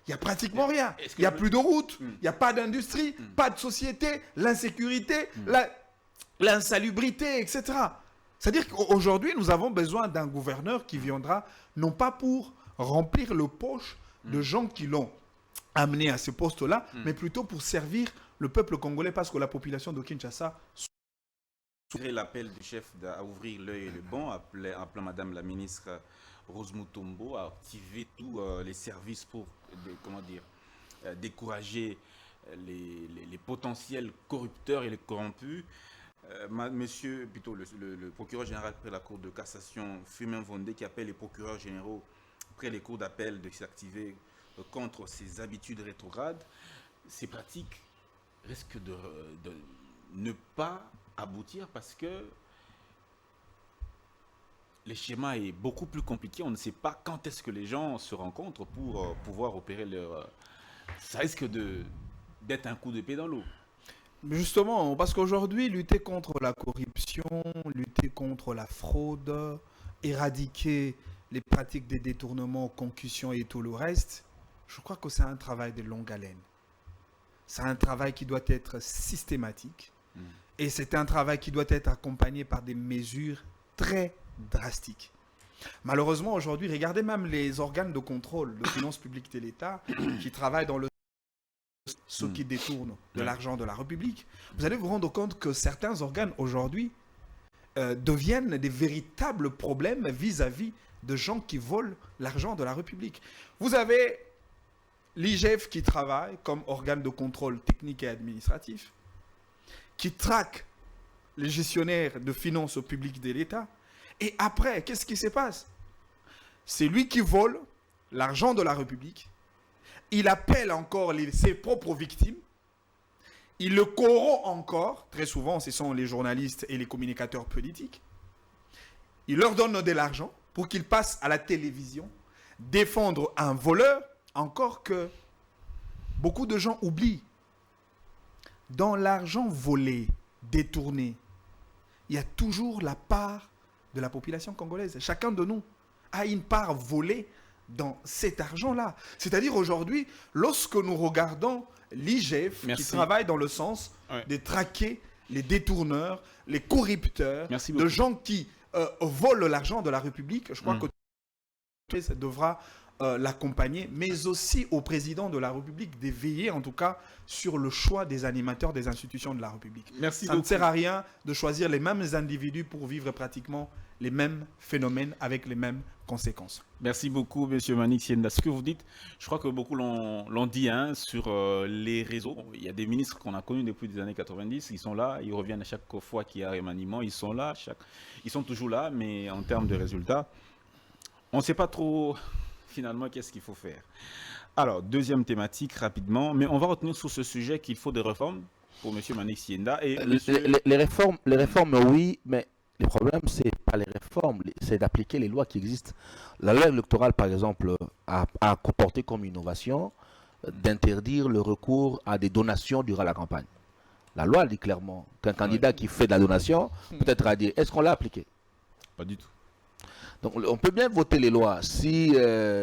Il n'y a pratiquement rien. Il n'y a plus de routes, il n'y a pas d'industrie, pas de société, l'insécurité, l'insalubrité, etc. C'est-à-dire qu'aujourd'hui, nous avons besoin d'un gouverneur qui viendra, non pas pour remplir le poche de gens qui l'ont amené à ce poste-là, mais plutôt pour servir le peuple congolais, parce que la population de Kinshasa... L'appel du chef à ouvrir l'œil et le bon, appelant Madame la ministre Rose Mutombo à activer tous les services pour décourager les potentiels corrupteurs et les corrompus. Monsieur, plutôt le procureur général près la Cour de cassation, Firmin Vondé, qui appelle les procureurs généraux près les cours d'appel de s'activer contre ces habitudes rétrogrades. Ces pratiques risquent de ne pas aboutir parce que le schéma est beaucoup plus compliqué. On ne sait pas quand est-ce que les gens se rencontrent pour pouvoir opérer leur... Ça risque d'être un coup d'épée dans l'eau. Justement, parce qu'aujourd'hui, lutter contre la corruption, lutter contre la fraude, éradiquer les pratiques de détournement, concussion et tout le reste, je crois que c'est un travail de longue haleine. C'est un travail qui doit être systématique et c'est un travail qui doit être accompagné par des mesures très drastiques. Malheureusement, aujourd'hui, regardez même les organes de contrôle de finances publiques de l'État qui travaillent dans ceux qui détournent de l'argent de la République. Vous allez vous rendre compte que certains organes aujourd'hui deviennent des véritables problèmes vis-à-vis de gens qui volent l'argent de la République. Vous avez l'IGF qui travaille comme organe de contrôle technique et administratif, qui traque les gestionnaires de finances publiques de l'État. Et après, qu'est-ce qui se passe? C'est lui qui vole l'argent de la République. Il appelle encore ses propres victimes. Il le corrompt encore. Très souvent, ce sont les journalistes et les communicateurs politiques. Il leur donne de l'argent pour qu'ils passent à la télévision défendre un voleur. Encore que beaucoup de gens oublient. Dans l'argent volé, détourné, il y a toujours la part de la population congolaise. Chacun de nous a une part volée dans cet argent-là. C'est-à-dire aujourd'hui, lorsque nous regardons l'IGF qui travaille dans le sens de traquer les détourneurs, les corrupteurs, de gens qui volent l'argent de la République, je crois que ça devra l'accompagner, mais aussi au président de la République de veiller en tout cas sur le choix des animateurs des institutions de la République. Ça ne sert à rien de choisir les mêmes individus pour vivre pratiquement les mêmes phénomènes avec les mêmes conséquences. Merci beaucoup, M. Manik Sienda. Ce que vous dites, je crois que beaucoup l'ont dit sur les réseaux. Il y a des ministres qu'on a connus depuis les années 90, ils sont là, ils reviennent à chaque fois qu'il y a un remaniement, ils sont là, ils sont toujours là, mais en termes de résultats, on ne sait pas trop finalement qu'est-ce qu'il faut faire. Alors, deuxième thématique rapidement, mais on va retenir sur ce sujet qu'il faut des réformes pour M. Manik Sienda. Et les réformes, oui, mais le problème, ce n'est pas les réformes, c'est d'appliquer les lois qui existent. La loi électorale, par exemple, a comporté comme innovation d'interdire le recours à des donations durant la campagne. La loi dit clairement qu'un candidat qui fait de la donation peut-être à dire, est-ce qu'on l'a appliqué? Pas du tout. Donc on peut bien voter les lois. Si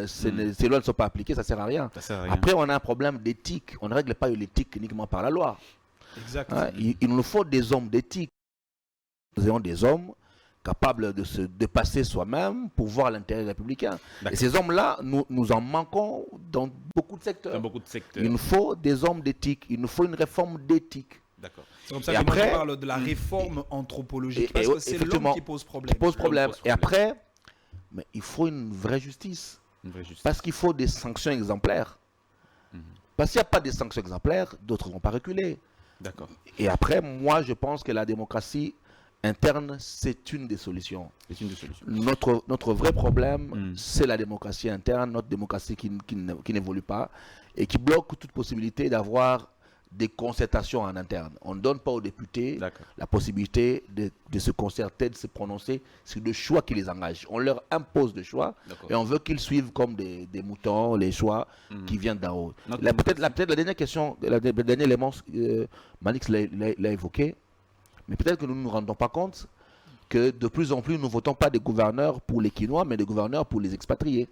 ces lois ne sont pas appliquées, ça ne sert à rien. Après, on a un problème d'éthique. On ne règle pas l'éthique uniquement par la loi. Exactement. Il nous faut des hommes d'éthique. Nous avons des hommes capables de se dépasser soi-même pour voir l'intérêt républicain. Et ces hommes-là, nous en manquons dans beaucoup de secteurs. Il nous faut des hommes d'éthique. Il nous faut une réforme d'éthique. D'accord. C'est comme ça Et que après- on parle de la réforme anthropologique. Et- Parce et que c'est l'homme effectivement, qui pose problème. Pose problème. pose Et problème. après, mais il faut une vraie justice. Une vraie justice. Parce qu'il faut des sanctions exemplaires. Mhm. Parce qu'il n'y a pas de sanctions exemplaires, d'autres ne vont pas reculer. D'accord. Et après, moi, je pense que la démocratie interne, c'est une des solutions. C'est une des solutions. Notre vrai problème, Mm. c'est la démocratie interne, notre démocratie qui n'évolue pas et qui bloque toute possibilité d'avoir des concertations en interne. On ne donne pas aux députés D'accord. la possibilité de se concerter, de se prononcer sur des choix qui les engagent. On leur impose des choix D'accord. et on veut qu'ils suivent comme des moutons les choix Mm. qui viennent d'en haut. Notre Peut-être la dernière question, le dernier élément, Manix l'a évoqué, mais peut-être que nous ne nous rendons pas compte que de plus en plus nous ne votons pas des gouverneurs pour les Quinois, mais des gouverneurs pour les expatriés.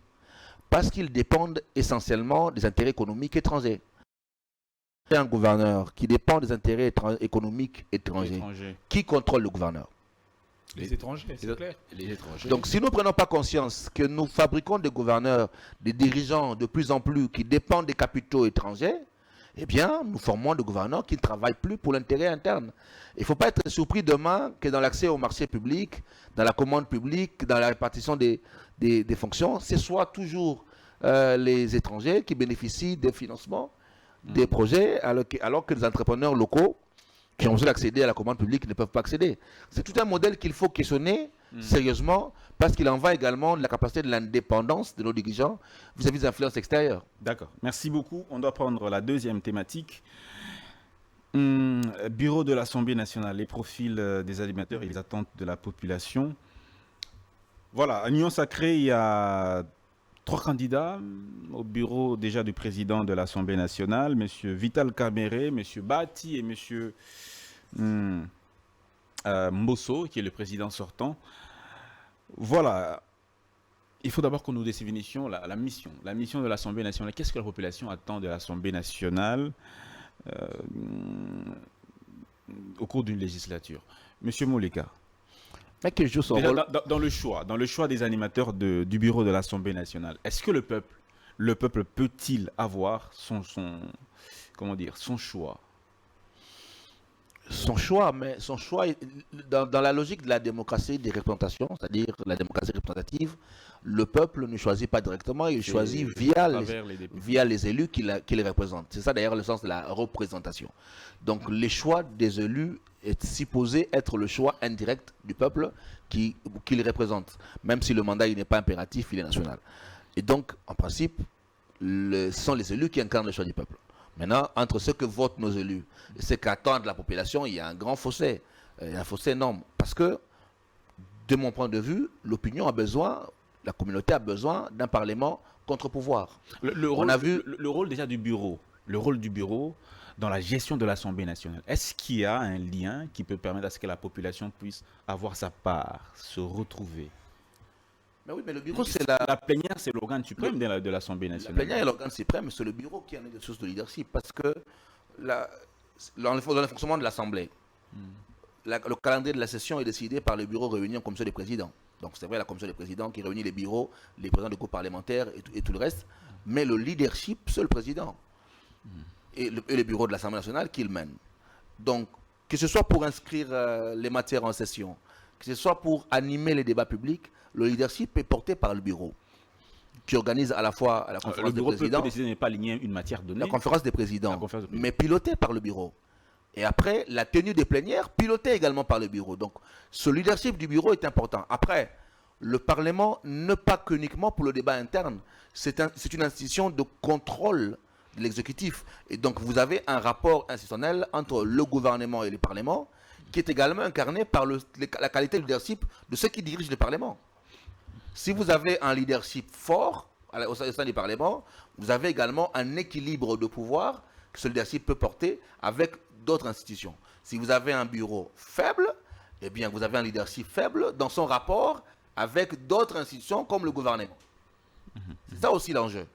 Parce qu'ils dépendent essentiellement des intérêts économiques étrangers. Un gouverneur qui dépend des intérêts économiques étrangers, Étrangers. qui contrôle le gouverneur? Les étrangers, c'est clair. Les étrangers. Donc si nous ne prenons pas conscience que nous fabriquons des gouverneurs, des dirigeants de plus en plus qui dépendent des capitaux étrangers, eh bien nous formons des gouverneurs qui ne travaillent plus pour l'intérêt interne. Il ne faut pas être surpris demain que dans l'accès au marché public, dans la commande publique, dans la répartition des fonctions, ce soit toujours les étrangers qui bénéficient des financements, des projets, alors que les entrepreneurs locaux qui ont besoin d'accéder à la commande publique ne peuvent pas accéder. C'est tout un modèle qu'il faut questionner sérieusement, parce qu'il en va également de la capacité de l'indépendance de nos dirigeants vis-à-vis des influences extérieures. D'accord. Merci beaucoup. On doit prendre la deuxième thématique. Bureau de l'Assemblée nationale, les profils des animateurs et les attentes de la population. Voilà, à Union Sacrée, il y a 3 candidats au bureau déjà du président de l'Assemblée nationale, M. Vital Kamere, M. Bati et M. Mbosso, qui est le président sortant. Voilà. Il faut d'abord que nous définissions la mission de l'Assemblée nationale. Qu'est-ce que la population attend de l'Assemblée nationale au cours d'une législature? Monsieur Moleka, Mais qu'il joue son déjà, rôle. dans le choix des animateurs du bureau de l'Assemblée nationale, est-ce que le peuple peut-il avoir son choix? Son choix, mais son choix, dans la logique de la démocratie des représentations, c'est-à-dire la démocratie représentative, le peuple ne choisit pas directement, il choisit via les élus qui les représentent. C'est ça d'ailleurs le sens de la représentation. Donc les choix des élus est supposé être le choix indirect du peuple qui les représente, même si le mandat n'est pas impératif, il est national. Et donc, en principe, ce sont les élus qui incarnent le choix du peuple. Maintenant, entre ce que votent nos élus et ce qu'attend la population, il y a un grand fossé, un fossé énorme. Parce que, de mon point de vue, la communauté a besoin d'un parlement contre-pouvoir. Le rôle déjà du bureau, dans la gestion de l'Assemblée nationale, est-ce qu'il y a un lien qui peut permettre à ce que la population puisse avoir sa part, se retrouver? Mais oui, mais le bureau, c'est la plénière, c'est l'organe suprême de l'Assemblée La nationale. plénière est l'organe suprême, c'est le bureau qui en est de source de leadership. Parce que dans le fonctionnement de l'Assemblée, le calendrier de la session est décidé par le bureau réuni en commission des présidents. Donc c'est vrai, la commission des présidents qui réunit les bureaux, les présidents des groupes parlementaires et tout le reste. Mais le leadership, c'est le président. Et le bureau de l'Assemblée nationale qui le mène. Donc, que ce soit pour inscrire les matières en session, que ce soit pour animer les débats publics, le leadership est porté par le bureau, qui organise à la fois la conférence des présidents. Le bureau peut décider de ne pas aligner une matière donnée. La conférence des présidents, mais pilotée par le bureau. Et après, la tenue des plénières, pilotée également par le bureau. Donc, ce leadership du bureau est important. Après, le Parlement, ne pas qu'uniquement pour le débat interne, c'est une institution de contrôle de l'exécutif. Et donc, vous avez un rapport institutionnel entre le gouvernement et le Parlement, qui est également incarné par la qualité de leadership de ceux qui dirigent le Parlement. Si vous avez un leadership fort au sein du Parlement, vous avez également un équilibre de pouvoir que ce leadership peut porter avec d'autres institutions. Si vous avez un bureau faible, eh bien vous avez un leadership faible dans son rapport avec d'autres institutions comme le gouvernement. C'est ça aussi l'enjeu.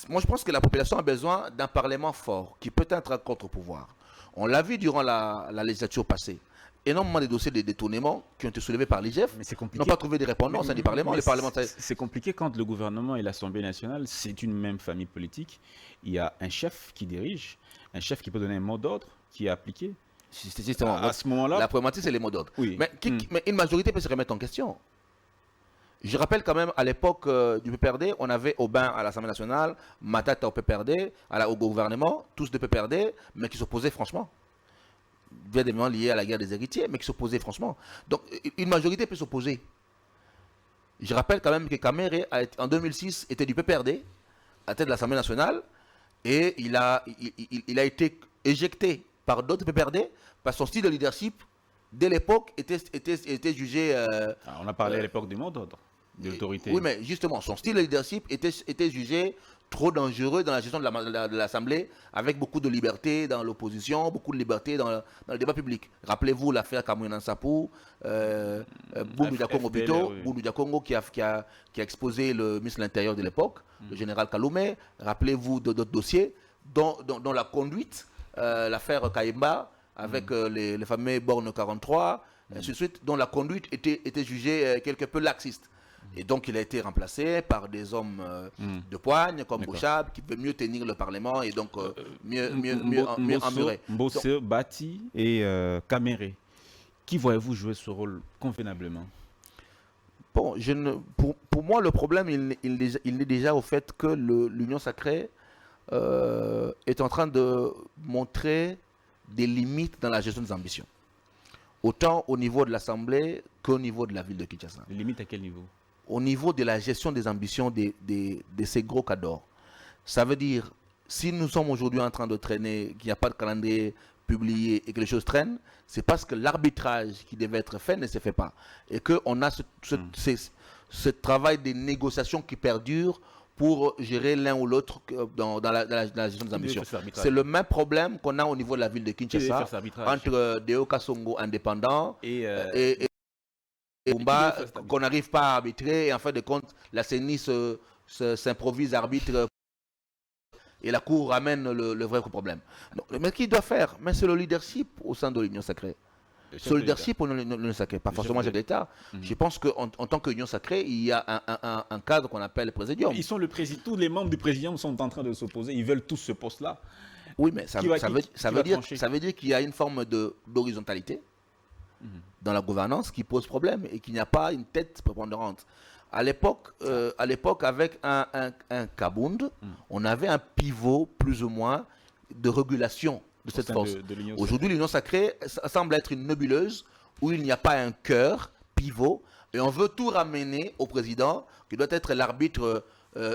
Moi je pense que la population a besoin d'un Parlement fort qui peut être un contre-pouvoir. On l'a vu durant la législature passée. Énormément de dossiers de détournement qui ont été soulevés par l'IGF n'ont pas trouvé de répondants au sein du Parlement. C'est compliqué quand le gouvernement et l'Assemblée nationale, c'est une même famille politique. Il y a un chef qui dirige, un chef qui peut donner un mot d'ordre qui est appliqué. C'est justement, À ce moment-là, la problématique, c'est les mots d'ordre. oui. Mais une majorité peut se remettre en question. Je rappelle quand même, à l'époque du PPRD, on avait Aubin à l'Assemblée nationale, Matata au PPRD, au gouvernement, tous de PPRD, mais qui s'opposaient franchement. Bien évidemment liés à la guerre des héritiers, mais qui s'opposaient franchement. Donc, une majorité peut s'opposer. Je rappelle quand même que Kamere, en 2006, était du PPRD, à la tête de l'Assemblée nationale, et il a été éjecté par d'autres PPRD, parce que son style de leadership, dès l'époque, était jugé... On a parlé à l'époque du mot d'ordre, de l'autorité. Oui, mais justement, son style de leadership était jugé trop dangereux dans la gestion de l'Assemblée, avec beaucoup de liberté dans l'opposition, beaucoup de liberté dans le débat public. Rappelez-vous l'affaire Kamouina Nsapou, Boudou Diakongo plutôt, Boudou Diakongo qui a exposé le ministre de l'Intérieur de l'époque, le général Kaloumé. Rappelez-vous d'autres dossiers dont la conduite, l'affaire Kaïmba, avec les fameux bornes 43, ainsi de suite, dont la conduite était jugée quelque peu laxiste. Et donc, il a été remplacé par des hommes de poigne, comme Bouchab, qui peut mieux tenir le Parlement et donc mieux emmurer. Mbosse, Bati et Kamere. Qui voyez-vous jouer ce rôle convenablement? Bon, pour moi, le problème, il est déjà au fait que l'Union sacrée est en train de montrer des limites dans la gestion des ambitions. Autant au niveau de l'Assemblée qu'au niveau de la ville de Kinshasa. Les limites à quel niveau? Au niveau de la gestion des ambitions de ces gros cadors. Ça veut dire, si nous sommes aujourd'hui en train de traîner, qu'il n'y a pas de calendrier publié et que les choses traînent, c'est parce que l'arbitrage qui devait être fait ne se fait pas. Et qu'on a ce travail de négociation qui perdure pour gérer l'un ou l'autre dans la gestion des ambitions. C'est le même problème qu'on a au niveau de la ville de Kinshasa, entre Deo Kasongo indépendant et Bumba, qu'on n'arrive pas à arbitrer, et en fin de compte, la CENI s'improvise arbitre et la Cour ramène le vrai problème. Donc, mais qui doit faire? Mais c'est le leadership au sein de l'Union sacrée. C'est le leadership au sein de l'Union sacrée, pas forcément le chef d'État. Je pense qu'en tant qu'Union sacrée, il y a un cadre qu'on appelle le présidium. Ils sont le président, tous les membres du présidium sont en train de s'opposer, ils veulent tous ce poste-là. Oui, mais ça veut dire qu'il y a une forme d'horizontalité dans la gouvernance qui pose problème et qu'il n'y a pas une tête prépondérante. À l'époque, avec un Kabound, on avait un pivot plus ou moins de régulation de cette force. Aujourd'hui, l'Union sacrée semble être une nébuleuse où il n'y a pas un cœur pivot et on veut tout ramener au président qui doit être l'arbitre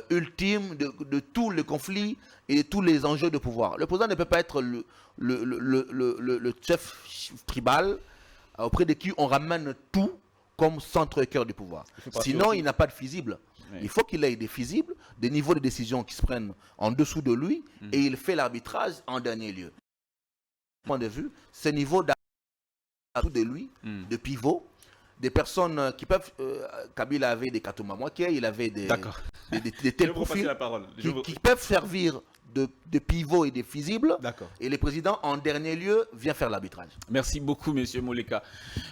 ultime de tous les conflits et de tous les enjeux de pouvoir. Le président ne peut pas être le chef tribal auprès de qui on ramène tout comme centre et cœur du pouvoir. Sinon, il n'a pas de fusible. Oui. Il faut qu'il ait des fusibles, des niveaux de décision qui se prennent en dessous de lui, et il fait l'arbitrage en dernier lieu. Point de vue, ce niveau d'arbitrage de lui, de pivot, des personnes qui peuvent... Kabila avait des Katuma Mwake, il avait des tels profils qui peuvent servir de pivot et de fusibles, et le président, en dernier lieu, vient faire l'arbitrage. Merci beaucoup, M. Moleka.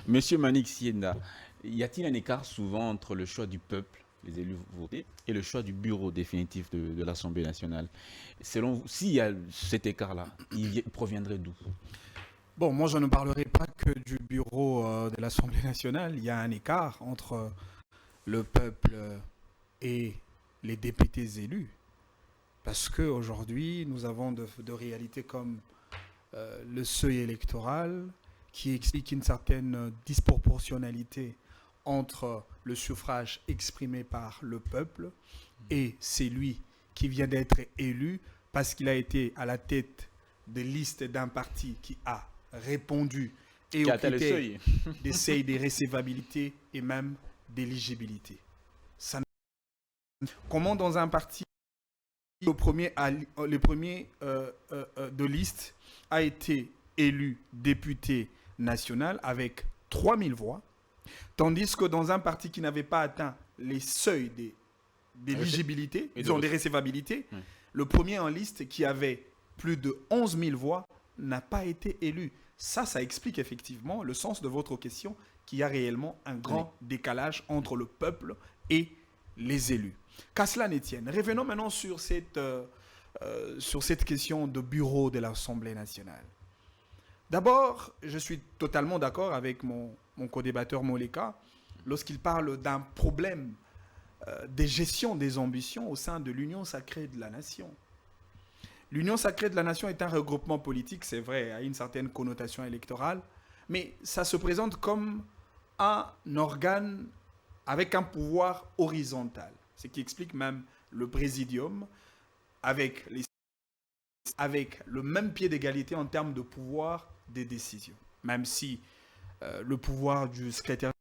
M. Manik Sienda, y a-t-il un écart souvent entre le choix du peuple, les élus votés, et le choix du bureau définitif de l'Assemblée nationale? Selon vous, s'il y a cet écart-là, il proviendrait d'où? Bon, moi, je ne parlerai pas que du bureau de l'Assemblée nationale. Il y a un écart entre le peuple et les députés élus. Parce qu'aujourd'hui, nous avons de réalités comme le seuil électoral qui explique une certaine disproportionnalité entre le suffrage exprimé par le peuple et celui qui vient d'être élu parce qu'il a été à la tête de listes d'un parti qui a répondu et aux critères des seuils de recevabilité et même d'éligibilité. Comment dans un parti le premier de liste a été élu député national avec 3000 voix, tandis que dans un parti qui n'avait pas atteint les seuils d'éligibilité, disons des recevabilités, le premier en liste qui avait plus de 11 000 voix n'a pas été élu. Ça explique effectivement le sens de votre question, qu'il y a réellement un grand décalage entre le peuple et les élus. Qu'à cela ne tienne, revenons maintenant sur cette question de bureau de l'Assemblée nationale. D'abord, je suis totalement d'accord avec mon co-débatteur Moleka lorsqu'il parle d'un problème de gestion des ambitions au sein de l'Union sacrée de la nation. L'Union sacrée de la nation est un regroupement politique, c'est vrai, à une certaine connotation électorale, mais ça se présente comme un organe avec un pouvoir horizontal, ce qui explique même le présidium avec le même pied d'égalité en termes de pouvoir des décisions. Même si le pouvoir du secrétaire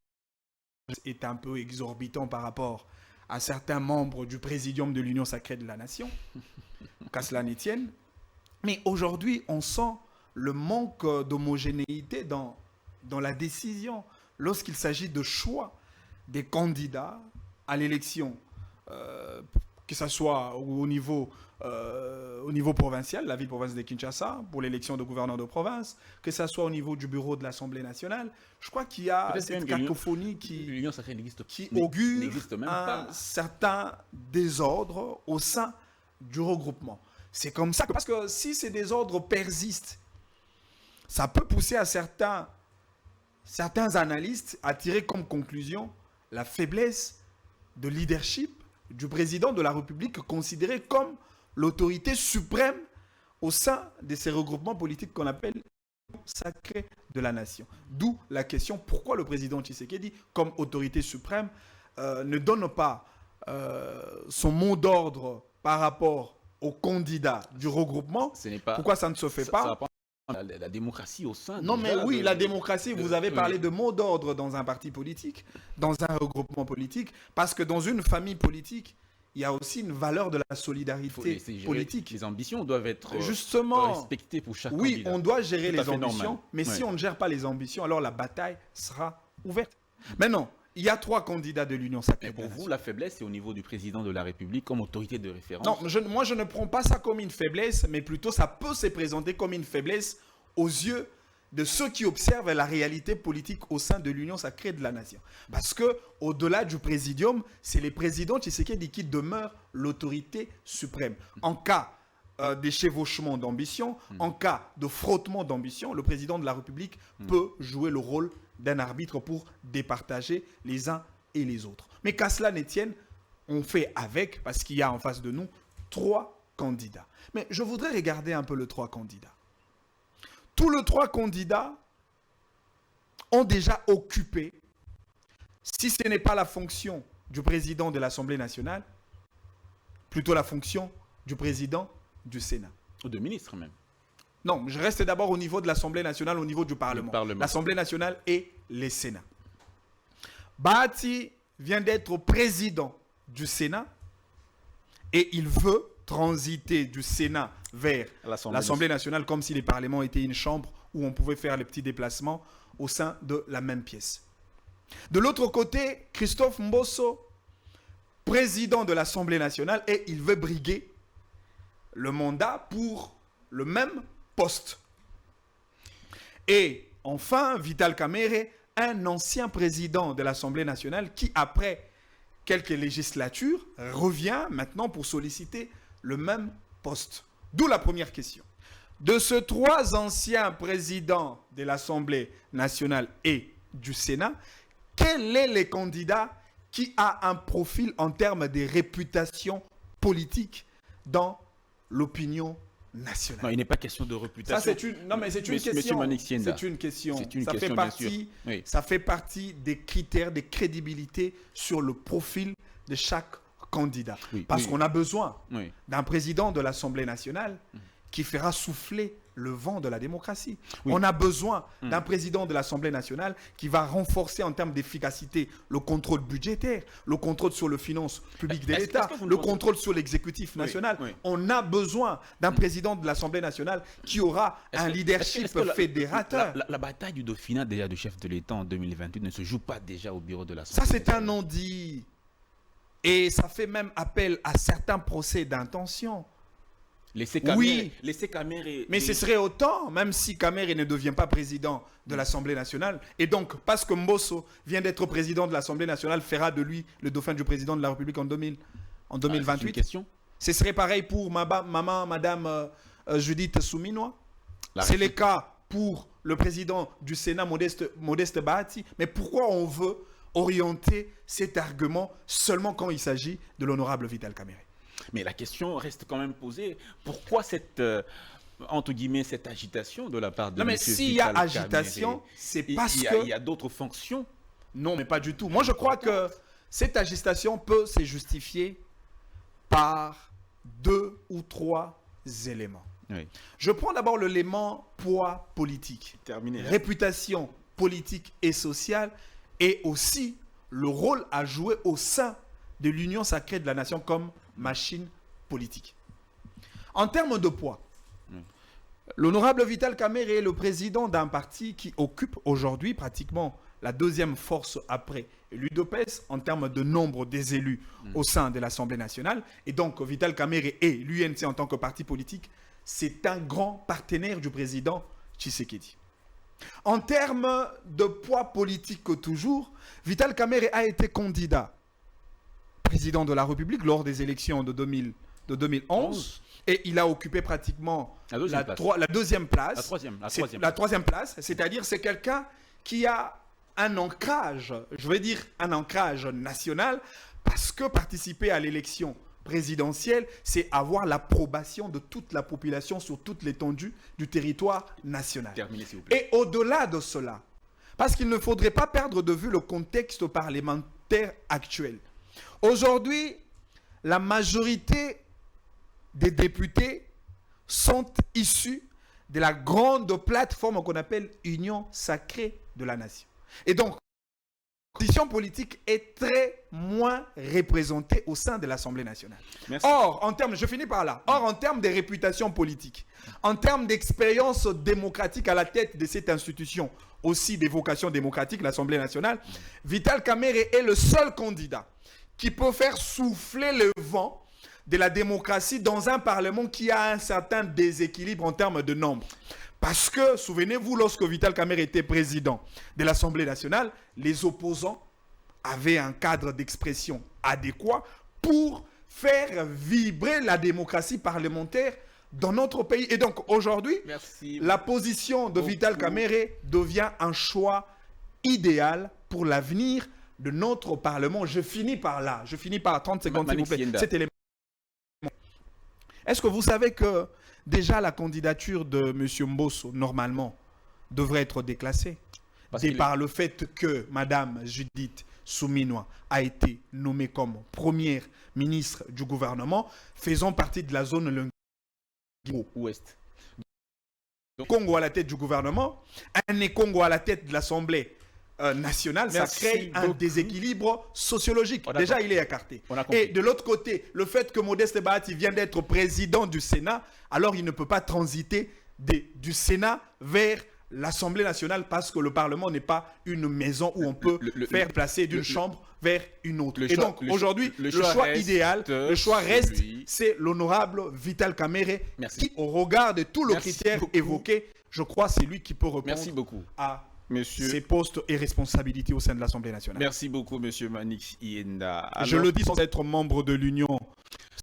est un peu exorbitant par rapport à certains membres du présidium de l'Union sacrée de la nation, qu'à cela ne tienne. Mais aujourd'hui, on sent le manque d'homogénéité dans la décision lorsqu'il s'agit de choix des candidats à l'élection, que ce soit au niveau provincial, la ville-province de Kinshasa, pour l'élection de gouverneur de province, que ce soit au niveau du bureau de l'Assemblée nationale. Je crois qu'il y a cette cacophonie qui augure un certain désordre au sein du regroupement. C'est comme ça, parce que si ces désordres persistent, ça peut pousser à certains analystes à tirer comme conclusion la faiblesse de leadership du président de la République, considéré comme l'autorité suprême au sein de ces regroupements politiques qu'on appelle sacrés de la nation. D'où la question, pourquoi le président Tshisekedi, comme autorité suprême, ne donne pas son mot d'ordre par rapport aux candidats du regroupement? Pourquoi ça ne se fait pas? La démocratie au sein. Non, mais oui, la démocratie, vous avez parlé de mot d'ordre dans un parti politique, dans un regroupement politique, parce que dans une famille politique, il y a aussi une valeur de la solidarité politique. Les ambitions doivent être respectées pour chaque candidat. Oui, on doit gérer les ambitions, mais si on ne gère pas les ambitions, alors la bataille sera ouverte. Maintenant, il y a 3 candidats de l'Union sacrée. Mais pour vous, la faiblesse, c'est au niveau du président de la République comme autorité de référence? Non, moi je ne prends pas ça comme une faiblesse, mais plutôt ça peut se présenter comme une faiblesse aux yeux de ceux qui observent la réalité politique au sein de l'Union sacrée de la nation. Parce que au-delà du présidium, c'est les présidents Tshisekedi qui demeurent l'autorité suprême. En cas d'échevauchement d'ambition, en cas de frottement d'ambition, le président de la République peut jouer le rôle d'un arbitre pour départager les uns et les autres. Mais qu'à cela ne tienne, on fait avec, parce qu'il y a en face de nous 3 candidats. Mais je voudrais regarder un peu les 3 candidats. Tous les 3 candidats ont déjà occupé, si ce n'est pas la fonction du président de l'Assemblée nationale, plutôt la fonction du président du Sénat. Ou de ministre même. Non, je reste d'abord au niveau de l'Assemblée nationale, au niveau du Parlement. L'Assemblée nationale et les Sénats. Bahati vient d'être président du Sénat et il veut transiter du Sénat vers l'Assemblée nationale comme si les parlements étaient une chambre où on pouvait faire les petits déplacements au sein de la même pièce. De l'autre côté, Christophe Mbosso, président de l'Assemblée nationale, et il veut briguer le mandat pour le même poste. Et enfin, Vital Kamerhe, un ancien président de l'Assemblée nationale qui, après quelques législatures, revient maintenant pour solliciter le même poste. D'où la première question. De ces 3 anciens présidents de l'Assemblée nationale et du Sénat, quel est le candidat qui a un profil en termes de réputation politique dans l'opinion nationale? Non, il n'est pas question de réputation. Ça, c'est une question. Ça fait partie des critères de crédibilité sur le profil de chaque candidat. Parce qu'on a besoin d'un président de l'Assemblée nationale qui fera souffler le vent de la démocratie. On a besoin d'un président de l'Assemblée nationale qui va renforcer en termes d'efficacité le contrôle budgétaire, le contrôle sur les finances publiques de l'État, le contrôle sur l'exécutif national. On a besoin d'un président de l'Assemblée nationale qui aura un leadership fédérateur. La bataille du Dauphinat déjà du chef de l'État en 2028 ne se joue pas déjà au bureau de l'Assemblée nationale. Ça, c'est un non-dit. Et ça fait même appel à certains procès d'intention. Laissez Kamerhe. Mais ce serait autant, même si Kamerhe ne devient pas président de l'Assemblée nationale. Et donc, parce que Mbosso vient d'être président de l'Assemblée nationale, fera de lui le dauphin du président de la République en 2028. Question. Ce serait pareil pour madame Judith Souminois. C'est le cas pour le président du Sénat, Modeste Bahati, mais pourquoi on veut orienter cet argument seulement quand il s'agit de l'honorable Vital Kamerhe? Mais la question reste quand même posée. Pourquoi cette, entre guillemets, cette agitation de la part de Non, mais M. s'il y a Vital agitation, Kamerhe? c'est Il parce y a- que... il y a d'autres fonctions. Non, mais pas du tout. Moi, je crois que cette agitation peut se justifier par 2 ou 3 éléments. Oui. Je prends d'abord l'élément poids politique, Terminé. réputation politique et sociale, et aussi le rôle à jouer au sein de l'union sacrée de la nation comme machine politique. En termes de poids, l'honorable Vital Kamerhe est le président d'un parti qui occupe aujourd'hui pratiquement la deuxième force après l'UDPS en termes de nombre des élus au sein de l'Assemblée nationale. Et donc, Vital Kamerhe et l'UNC en tant que parti politique, c'est un grand partenaire du président Tshisekedi. En termes de poids politique toujours, Vital Kamerhe a été candidat président de la République lors des élections de 2011 et il a occupé pratiquement La deuxième place. la deuxième place. La troisième place, c'est-à-dire c'est quelqu'un qui a un ancrage, je veux dire un ancrage national, parce que participer à l'élection présidentielle, c'est avoir l'approbation de toute la population sur toute l'étendue du territoire national. Terminé, s'il vous plaît. Et au-delà de cela, parce qu'il ne faudrait pas perdre de vue le contexte parlementaire actuel. Aujourd'hui, la majorité des députés sont issus de la grande plateforme qu'on appelle Union sacrée de la nation. Et donc, la position politique est très moins représentée au sein de l'Assemblée nationale. Merci. Or, en termes, je finis par là, en termes de réputation politique, en termes d'expérience démocratique à la tête de cette institution, aussi des vocations démocratiques, l'Assemblée nationale, Vital Kamerhe est le seul candidat qui peut faire souffler le vent de la démocratie dans un parlement qui a un certain déséquilibre en termes de nombre. Parce que, souvenez-vous, lorsque Vital Kamerhe était président de l'Assemblée nationale, les opposants avaient un cadre d'expression adéquat pour faire vibrer la démocratie parlementaire dans notre pays. Et donc, aujourd'hui, la position de Vital Kamerhe devient un choix idéal pour l'avenir de notre Parlement. Je finis par là. Je finis par 30 secondes, s'il vous plaît. Cet élément. Est-ce que vous savez que déjà la candidature de M. Mbosso, normalement, devrait être déclassée par le fait que Mme Judith Suminwa a été nommée comme première ministre du gouvernement, faisant partie de la zone Ouest. Congo à la tête du gouvernement, un Congo à la tête de l'Assemblée nationale, ça crée un déséquilibre sociologique. Déjà, il est écarté. Et de l'autre côté, le fait que Modeste Bahati vient d'être président du Sénat, alors il ne peut pas transiter du Sénat vers l'Assemblée nationale parce que le Parlement n'est pas une maison où on peut faire placer d'une chambre vers une autre. Et donc, aujourd'hui, le choix idéal, le choix reste, c'est l'honorable Vital Kamerhe qui, au regard de tous les critères évoqués, je crois c'est lui qui peut répondre à ses postes et responsabilités au sein de l'Assemblée nationale. Merci beaucoup, Monsieur Manix Ienda. Alors, je le dis sans être membre de l'Union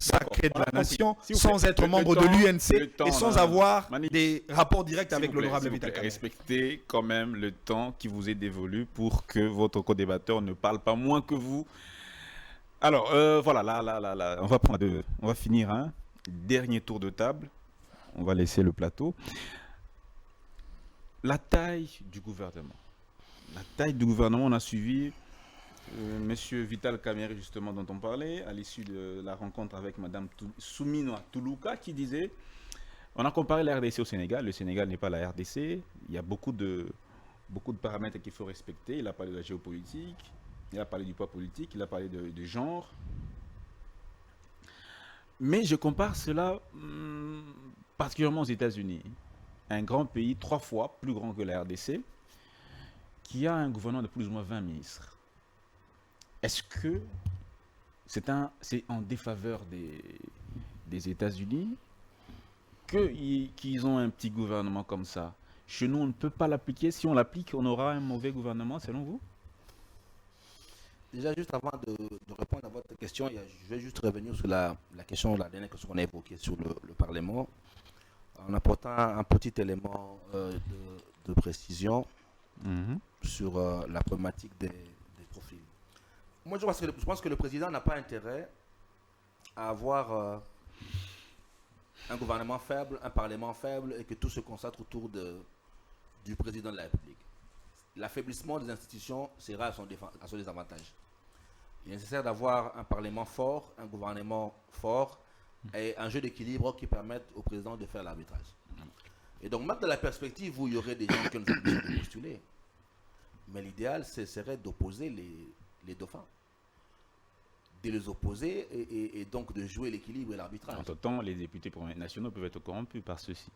sacrée de la nation, sans être membre de l'UNC et sans avoir des rapports directs avec l'honorable Vital Kamerhe. Respectez quand même le temps qui vous est dévolu pour que votre co-débatteur ne parle pas moins que vous. Alors, voilà, là, on va finir un dernier tour de table. On va laisser le plateau. La taille du gouvernement. La taille du gouvernement, on a suivi Monsieur Vital Kamerhe, justement, dont on parlait, à l'issue de la rencontre avec Mme Suminwa Tuluka, qui disait, on a comparé la RDC au Sénégal. Le Sénégal n'est pas la RDC. Il y a beaucoup de paramètres qu'il faut respecter. Il a parlé de la géopolitique, il a parlé du poids politique, il a parlé de genre. Mais je compare cela particulièrement aux États-Unis. Un grand pays 3 fois plus grand que la RDC, qui a un gouvernement de plus ou moins 20 ministres. Est-ce que c'est en défaveur des États-Unis qu'ils ont un petit gouvernement comme ça? Chez nous, on ne peut pas l'appliquer. Si on l'applique, on aura un mauvais gouvernement, selon vous? Déjà, juste avant de répondre à votre question, je vais juste revenir sur la dernière question qu'on a évoquée sur le Parlement. en apportant un petit élément de précision sur la problématique des profils. Moi, je pense que le président n'a pas intérêt à avoir un gouvernement faible, un parlement faible, et que tout se concentre autour du président de la République. L'affaiblissement des institutions sera à son désavantage. Il est nécessaire d'avoir un parlement fort, un gouvernement fort, et un jeu d'équilibre qui permette au président de faire l'arbitrage. Et donc, même dans la perspective où il y aurait des gens qui ont besoin de postuler, mais l'idéal, ce serait d'opposer les dauphins. De les opposer et donc de jouer l'équilibre et l'arbitrage. Entre-temps, les députés nationaux peuvent être corrompus par ceux-ci.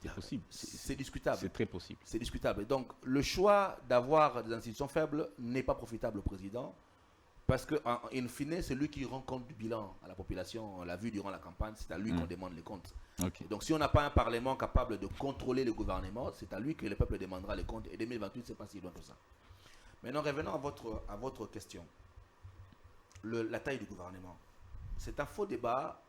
C'est possible. C'est discutable. C'est très possible. C'est discutable. Et donc, le choix d'avoir des institutions faibles n'est pas profitable au président, parce qu'en fine, c'est lui qui rend compte du bilan à la population. On l'a vu durant la campagne, c'est à lui qu'on demande les comptes. Okay. Donc, si on n'a pas un parlement capable de contrôler le gouvernement, c'est à lui que le peuple demandera les comptes. Et 2028, c'est pas si loin que ça. Maintenant, revenons à votre question. La taille du gouvernement. C'est un faux débat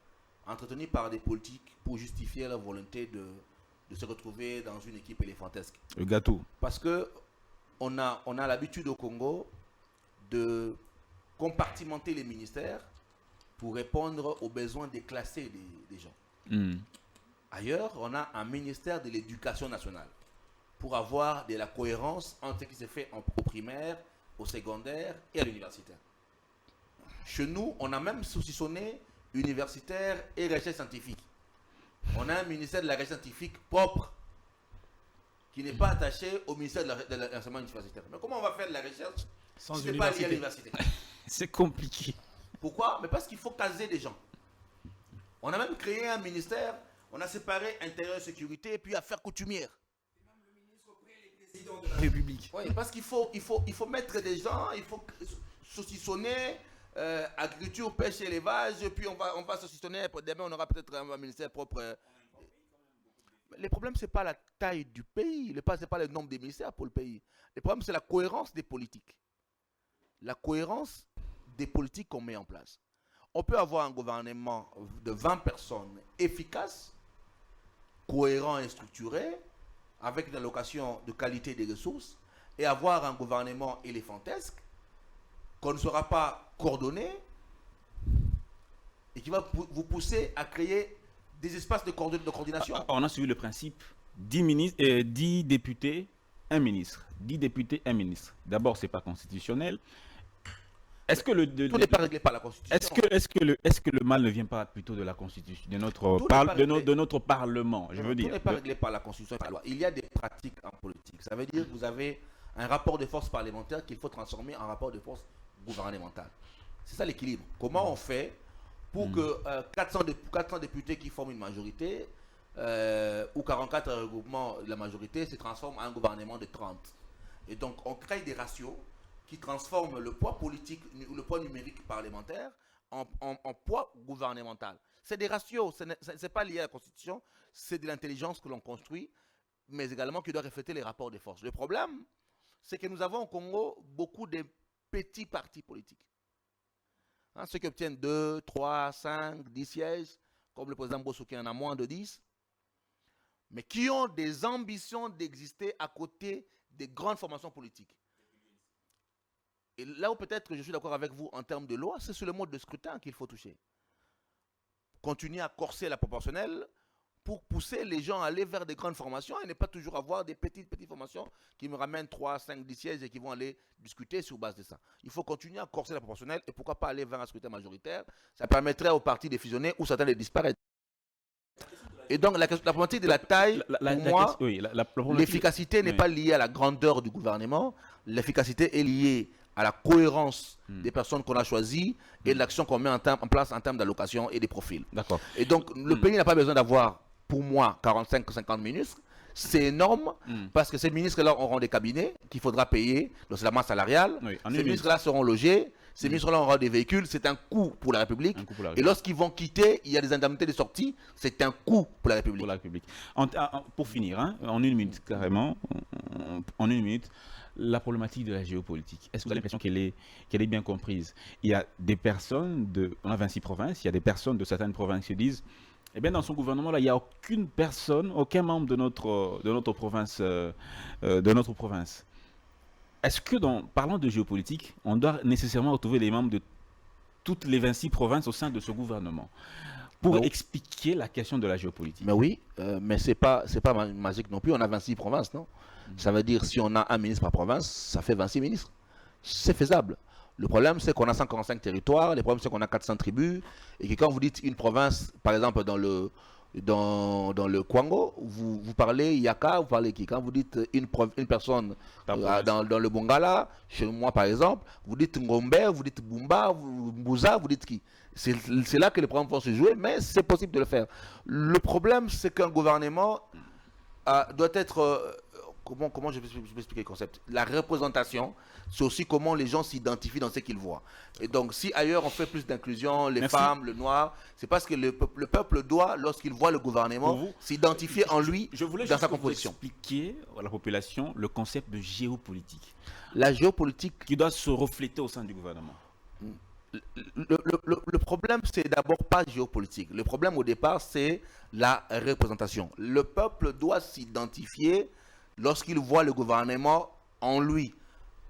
entretenu par des politiques pour justifier leur volonté de se retrouver dans une équipe éléphantesque. Le gâteau. Parce que on a l'habitude au Congo de compartimenter les ministères pour répondre aux besoins déclassés des gens. Ailleurs, on a un ministère de l'Éducation nationale pour avoir de la cohérence entre ce qui se fait au primaire, au secondaire et à l'universitaire. Chez nous, on a même saucissonné universitaire et recherche scientifique. On a un ministère de la recherche scientifique propre qui n'est pas attaché au ministère de l'enseignement universitaire. Mais comment on va faire de la recherche si ce n'est pas lié à l'université? C'est compliqué. Pourquoi? Mais parce qu'il faut caser des gens. On a même créé un ministère, on a séparé intérieur et sécurité, et puis affaires coutumières. C'est même le ministre auprès des présidents de la République. Oui, parce qu'il faut mettre des gens, il faut saucissonner. Agriculture, pêche et élevage, puis on va saucissonner, demain on aura peut-être un ministère propre. Le problème, ce n'est pas la taille du pays, ce n'est pas le nombre des ministères pour le pays. Le problème, c'est la cohérence des politiques. La cohérence des politiques qu'on met en place. On peut avoir un gouvernement de 20 personnes efficace, cohérent et structuré, avec une allocation de qualité des ressources, et avoir un gouvernement éléphantesque qu'on ne sera pas coordonné et qui va vous pousser à créer des espaces de coordination. On a suivi le principe 10 députés, un ministre. 10 députés, un ministre. D'abord, ce n'est pas constitutionnel. Est-ce que tout n'est pas réglé par la Constitution. Est-ce que le mal ne vient pas plutôt de la Constitution, de notre Parlement, je veux dire. Tout n'est pas réglé par la Constitution et par la loi. Il y a des pratiques en politique. Ça veut dire que vous avez un rapport de force parlementaire qu'il faut transformer en rapport de force gouvernementale. C'est ça l'équilibre. Comment on fait pour que 400 députés qui forment une majorité ou 44 regroupements de la majorité se transforment en un gouvernement de 30. Et donc on crée des ratios qui transforment le poids politique ou le poids numérique parlementaire en poids gouvernemental. C'est des ratios, ce n'est pas lié à la Constitution, c'est de l'intelligence que l'on construit, mais également qui doit refléter les rapports de force. Le problème, c'est que nous avons au Congo beaucoup de petits partis politiques. Hein, ceux qui obtiennent 2, 3, 5, 10 sièges, comme le président Bosso qui en a moins de 10, mais qui ont des ambitions d'exister à côté des grandes formations politiques. Et là où peut-être je suis d'accord avec vous en termes de loi, c'est sur le mode de scrutin qu'il faut toucher. Continuer à corser la proportionnelle pour pousser les gens à aller vers des grandes formations et ne pas toujours avoir des petites formations qui me ramènent 3, 5, 10 sièges et qui vont aller discuter sur base de ça. Il faut continuer à corser la proportionnelle et pourquoi pas aller vers un scrutin majoritaire. Ça permettrait aux partis de fusionner ou certains de disparaître. Et donc la problématique de la taille, pour moi, l'efficacité n'est pas liée à la grandeur du gouvernement, l'efficacité est liée à la cohérence des personnes qu'on a choisies et de l'action qu'on met en place en termes d'allocation et des profils. D'accord. Et donc le pays n'a pas besoin d'avoir, pour moi, 45 ou 50 ministres. C'est énorme parce que ces ministres-là auront des cabinets qu'il faudra payer, c'est la masse salariale. Oui, ces ministres-là seront logés, ces ministres-là auront des véhicules, c'est un coût pour la République. Et lorsqu'ils vont quitter, il y a des indemnités de sortie, c'est un coût pour la République. Pour finir, hein, en une minute carrément, en une minute, la problématique de la géopolitique, est-ce que vous avez l'impression qu'elle est bien comprise? Il y a des personnes, on a 26 provinces, il y a des personnes de certaines provinces qui disent Eh bien, dans son gouvernement, là, il n'y a aucune personne, aucun membre de notre province, de notre province. Est-ce que, parlant de géopolitique, on doit nécessairement retrouver les membres de toutes les 26 provinces au sein de ce gouvernement pour Non. expliquer la question de la géopolitique? Mais oui, mais c'est pas magique non plus. On a 26 provinces, non? Ça veut dire si on a un ministre par province, ça fait 26 ministres. C'est faisable. Le problème, c'est qu'on a 145 territoires. Le problème, c'est qu'on a 400 tribus. Et que quand vous dites une province, par exemple, dans le Kwango, vous parlez Yaka, vous parlez qui? Quand vous dites une personne dans le Bongala, chez moi, par exemple, vous dites Ngombe, vous dites Bumba, Mbouza, vous dites qui? C'est là que les problèmes vont se jouer, mais c'est possible de le faire. Le problème, c'est qu'un gouvernement doit être... comment je peux expliquer le concept? La représentation, c'est aussi comment les gens s'identifient dans ce qu'ils voient. Et donc, si ailleurs on fait plus d'inclusion, les femmes, le noir, c'est parce que le peuple doit, lorsqu'il voit le gouvernement, s'identifier en lui dans sa composition. Je voulais expliquer à la population le concept de géopolitique. La géopolitique qui doit se refléter au sein du gouvernement. Le problème, c'est d'abord pas géopolitique. Le problème au départ, c'est la représentation. Le peuple doit s'identifier lorsqu'il voit le gouvernement en lui.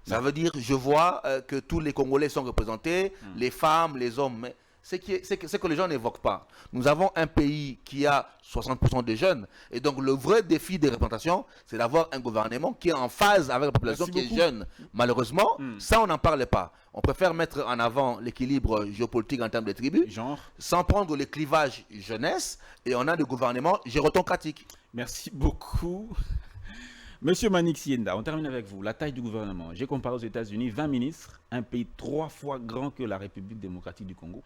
Ça veut dire, je vois que tous les Congolais sont représentés, les femmes, les hommes. Mais c'est que les gens n'évoquent pas. Nous avons un pays qui a 60% de jeunes. Et donc, le vrai défi des représentations, c'est d'avoir un gouvernement qui est en phase avec la population qui est jeune. Malheureusement, ça, on n'en parle pas. On préfère mettre en avant l'équilibre géopolitique en termes de tribus, sans prendre les clivages jeunesse, et on a des gouvernements gérontocratiques. Merci beaucoup. Monsieur Manik Sienda, on termine avec vous. La taille du gouvernement. J'ai comparé aux États-Unis 20 ministres, un pays 3 fois grand que la République démocratique du Congo.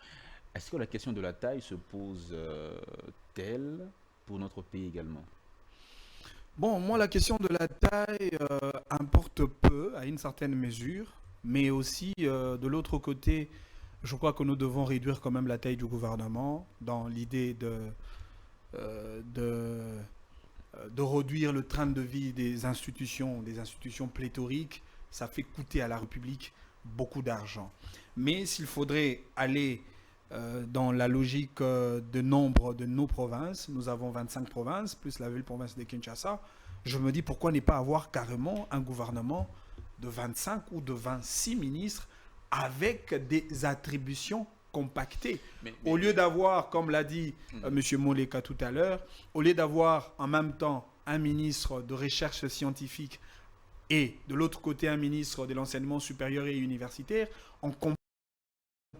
Est-ce que la question de la taille se pose-t-elle pour notre pays également? Bon, moi, la question de la taille importe peu, à une certaine mesure, mais aussi, de l'autre côté, je crois que nous devons réduire quand même la taille du gouvernement dans l'idée de réduire le train de vie des institutions pléthoriques. Ça fait coûter à la République beaucoup d'argent. Mais s'il faudrait aller dans la logique de nombre de nos provinces, nous avons 25 provinces, plus la ville-province de Kinshasa, je me dis pourquoi ne pas avoir carrément un gouvernement de 25 ou de 26 ministres avec des attributions compactées. Au lieu d'avoir, comme l'a dit M. Moleka tout à l'heure, au lieu d'avoir en même temps un ministre de recherche scientifique et de l'autre côté un ministre de l'enseignement supérieur et universitaire, on compare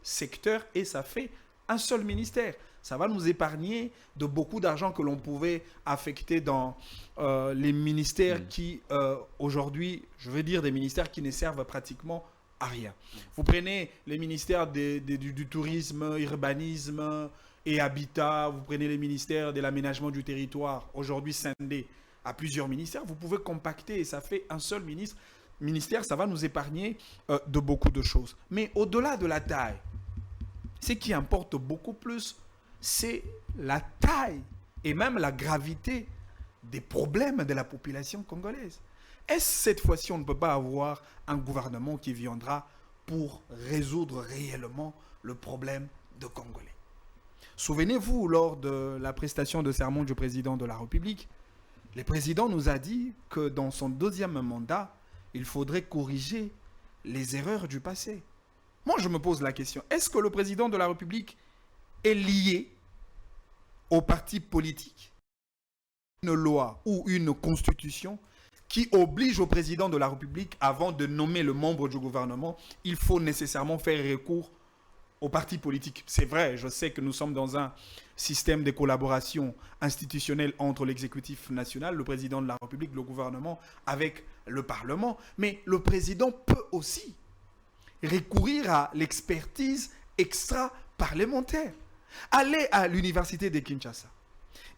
secteur et ça fait un seul ministère. Ça va nous épargner de beaucoup d'argent que l'on pouvait affecter dans les ministères qui, aujourd'hui, je veux dire des ministères qui ne servent pratiquement à rien. Vous prenez les ministères du tourisme, urbanisme et habitat, vous prenez les ministères de l'aménagement du territoire, aujourd'hui scindés à plusieurs ministères, vous pouvez compacter et ça fait un seul ministère, ça va nous épargner de beaucoup de choses. Mais au-delà de la taille, ce qui importe beaucoup plus, c'est la taille et même la gravité des problèmes de la population congolaise. Est-ce cette fois-ci, on ne peut pas avoir un gouvernement qui viendra pour résoudre réellement le problème de Congolais? Souvenez-vous, lors de la prestation de serment du président de la République, le président nous a dit que dans son deuxième mandat, il faudrait corriger les erreurs du passé. Moi, je me pose la question, est-ce que le président de la République est lié au parti politique? Une loi ou une constitution qui oblige au président de la République, avant de nommer le membre du gouvernement, il faut nécessairement faire recours au parti politique. C'est vrai, je sais que nous sommes dans un système de collaboration institutionnelle entre l'exécutif national, le président de la République, le gouvernement, avec le Parlement, mais le président peut aussi recourir à l'expertise extra-parlementaire. Allez à l'université de Kinshasa.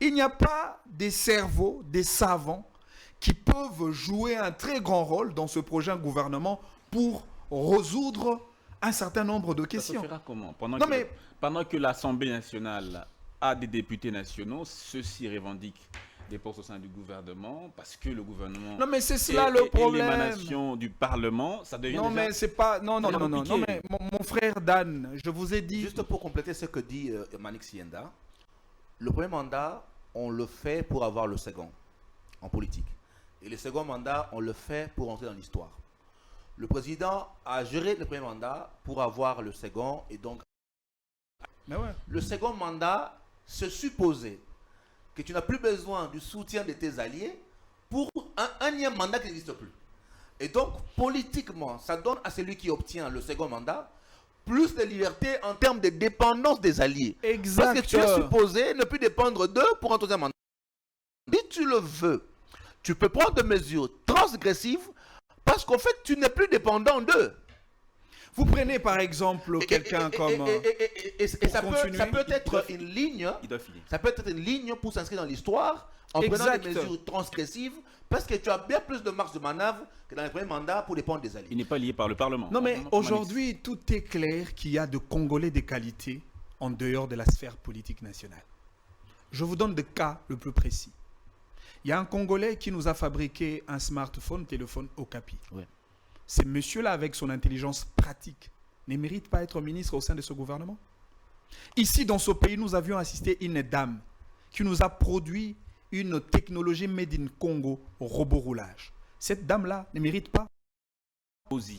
Il n'y a pas des cerveaux, des savants qui peuvent jouer un très grand rôle dans ce projet gouvernement pour résoudre un certain nombre de questions. Ça se fera comment? Pendant que l'Assemblée nationale a des députés nationaux, ceux-ci revendiquent des postes au sein du gouvernement, parce que le gouvernement... Non, mais c'est cela le problème. Et l'émanation du Parlement, ça devient non, mais c'est pas... Non, mais mon frère Dan, je vous ai dit... Juste pour compléter ce que dit Manik Sienda, Le premier mandat, on le fait pour avoir le second en politique. Et le second mandat, on le fait pour entrer dans l'histoire. Le président a géré le premier mandat pour avoir le second et donc... Mais ouais. Le second mandat, se supposait que tu n'as plus besoin du soutien de tes alliés pour un énième mandat qui n'existe plus. Et donc, politiquement, ça donne à celui qui obtient le second mandat plus de liberté en termes de dépendance des alliés. Exact. Parce que tu es supposé ne plus dépendre d'eux pour un troisième mandat. Si tu le veux, tu peux prendre des mesures transgressives parce qu'en fait, tu n'es plus dépendant d'eux. Vous prenez par exemple quelqu'un comme... Et ça peut être une ligne. Il doit finir. Ça peut être une ligne pour s'inscrire dans l'histoire en prenant des mesures transgressives parce que tu as bien plus de marge de manœuvre que dans les premiers mandats pour dépendre des alliés. Il n'est pas lié par le Parlement. Non, mais aujourd'hui, tout est clair qu'il y a de Congolais de qualité en dehors de la sphère politique nationale. Je vous donne le cas le plus précis. Il y a un Congolais qui nous a fabriqué un smartphone, téléphone Okapi. Ouais. Ce monsieur-là, avec son intelligence pratique, ne mérite pas être ministre au sein de ce gouvernement. Ici, dans ce pays, nous avions assisté une dame qui nous a produit une technologie made in Congo, robot roulage. Cette dame-là ne mérite pas,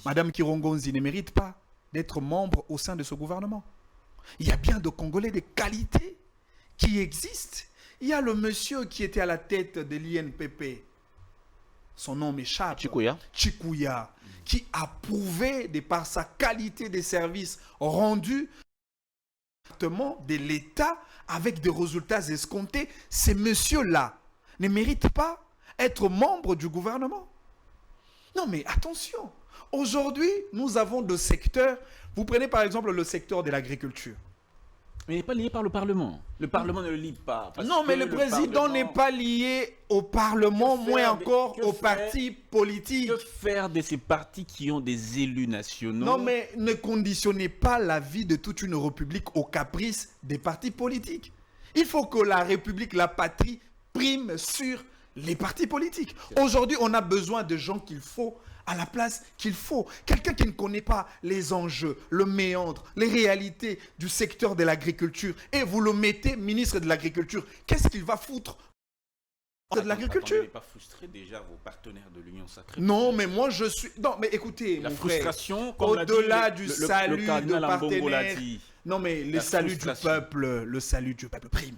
Madame Kirongonzi ne mérite pas d'être membre au sein de ce gouvernement. Il y a bien de Congolais de qualité qui existent. Il y a le monsieur qui était à la tête de l'INPP. Son nom m'échappe. Chikuya. Qui a prouvé, de par sa qualité des services rendus, de l'État avec des résultats escomptés. Ces messieurs-là ne méritent pas être membres du gouvernement. Non mais attention. Aujourd'hui, nous avons deux secteurs. Vous prenez par exemple le secteur de l'agriculture. Mais il n'est pas lié par le Parlement. Le Parlement ne le lie pas. Non, mais le président n'est pas lié au Parlement, moins encore aux partis politiques. Que faire de ces partis qui ont des élus nationaux? Non, mais ne conditionnez pas la vie de toute une république au caprice des partis politiques. Il faut que la république, la patrie, prime sur les partis politiques. Aujourd'hui, on a besoin de gens qu'il faut à la place qu'il faut. Quelqu'un qui ne connaît pas les enjeux, le méandre, les réalités du secteur de l'agriculture, et vous le mettez ministre de l'Agriculture, qu'est-ce qu'il va foutre de l'agriculture? Vous n'êtes pas frustré déjà, vos partenaires de l'Union sacrée? Non, mais moi je suis... Non, mais écoutez, la mon frustration, frère, au-delà du salut de partenaires... Non, mais le salut du peuple prime.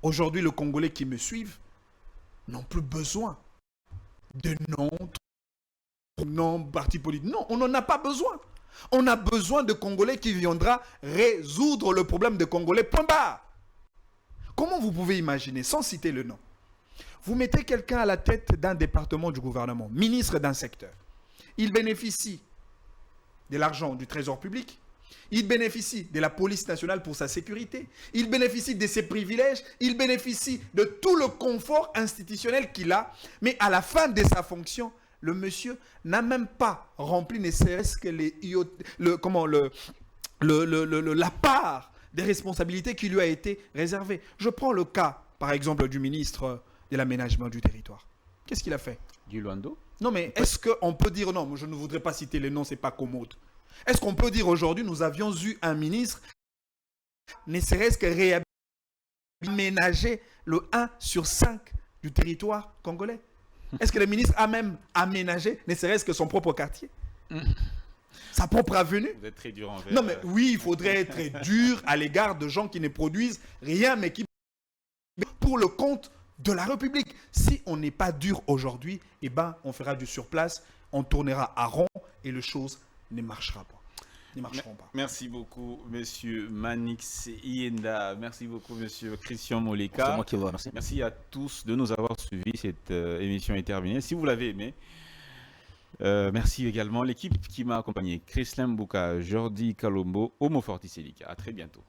Aujourd'hui, les Congolais qui me suivent n'ont plus besoin de non parti politique. Non, on n'en a pas besoin. On a besoin de Congolais qui viendra résoudre le problème des Congolais. Point barre. Comment vous pouvez imaginer, sans citer le nom, vous mettez quelqu'un à la tête d'un département du gouvernement, ministre d'un secteur. Il bénéficie de l'argent du trésor public. Il bénéficie de la police nationale pour sa sécurité. Il bénéficie de ses privilèges. Il bénéficie de tout le confort institutionnel qu'il a. Mais à la fin de sa fonction, le monsieur n'a même pas rempli ne serait-ce que la part des responsabilités qui lui a été réservée. Je prends le cas, par exemple, du ministre de l'aménagement du territoire. Qu'est-ce qu'il a fait? Du Luando? Non, mais est-ce qu'on peut dire, non, je ne voudrais pas citer les noms, c'est pas commode. Est-ce qu'on peut dire aujourd'hui, nous avions eu un ministre, ne serait-ce que réaménager le 1 sur 5 du territoire congolais? Est-ce que le ministre a même aménagé, ne serait-ce que son propre quartier? Sa propre avenue? Vous êtes très dur envers... Non, mais oui, il faudrait être dur à l'égard de gens qui ne produisent rien, mais qui... pour le compte de la République. Si on n'est pas dur aujourd'hui, eh ben, on fera du surplace, on tournera à rond et les choses ne marcheront pas. Merci beaucoup, monsieur Manix Ienda. Merci beaucoup, monsieur Christian Moleka. C'est moi qui vous remercie. Merci à tous de nous avoir suivis. Cette émission est terminée. Si vous l'avez aimé, merci également l'équipe qui m'a accompagné. Christian Mbouka, Jordi Kalombo, Homo Fortis Elika. À très bientôt.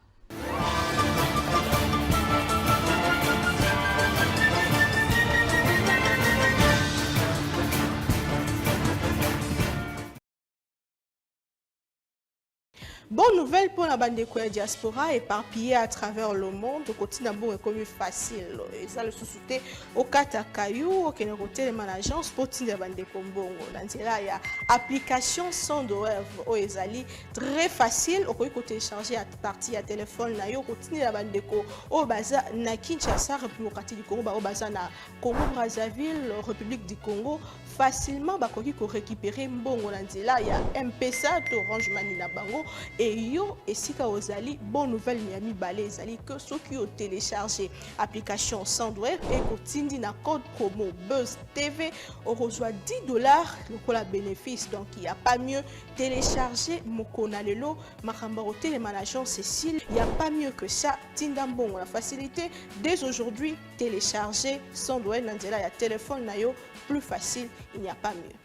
Bonne nouvelle pour la bande de diaspora éparpillée à travers le monde. Au quotidien, bon, est comme facile. Et ça, le sous-souté au Katakayou, au Kénéroté, les managers, pour la bande de Kombongo. Dans il y a application sans douleur au Ezali, très facile. Au côté télécharger à partir à téléphone, na yo, continuer la bande de Ko, au Baza, na Kinshasa, République du Congo, au Baza, na Congo, Brazzaville, République du Congo. Facilement, bakoki ko récupérer mbongo na nzela ya M-Pesa to Orange Money na bango et yo esika ozali bonne nouvelle Miami balé ezali que ceux qui ont téléchargé application Sandware et kotindi na code promo Buzz TV on reçoit $10 le la bénéfice donc il y a pas mieux télécharger mokona lelo makamba au télémanager Cécile il y a pas mieux que ça tinda mbongo la facilité dès aujourd'hui télécharger Sandware na nzela ya téléphone na yo plus facile, il n'y a pas mieux.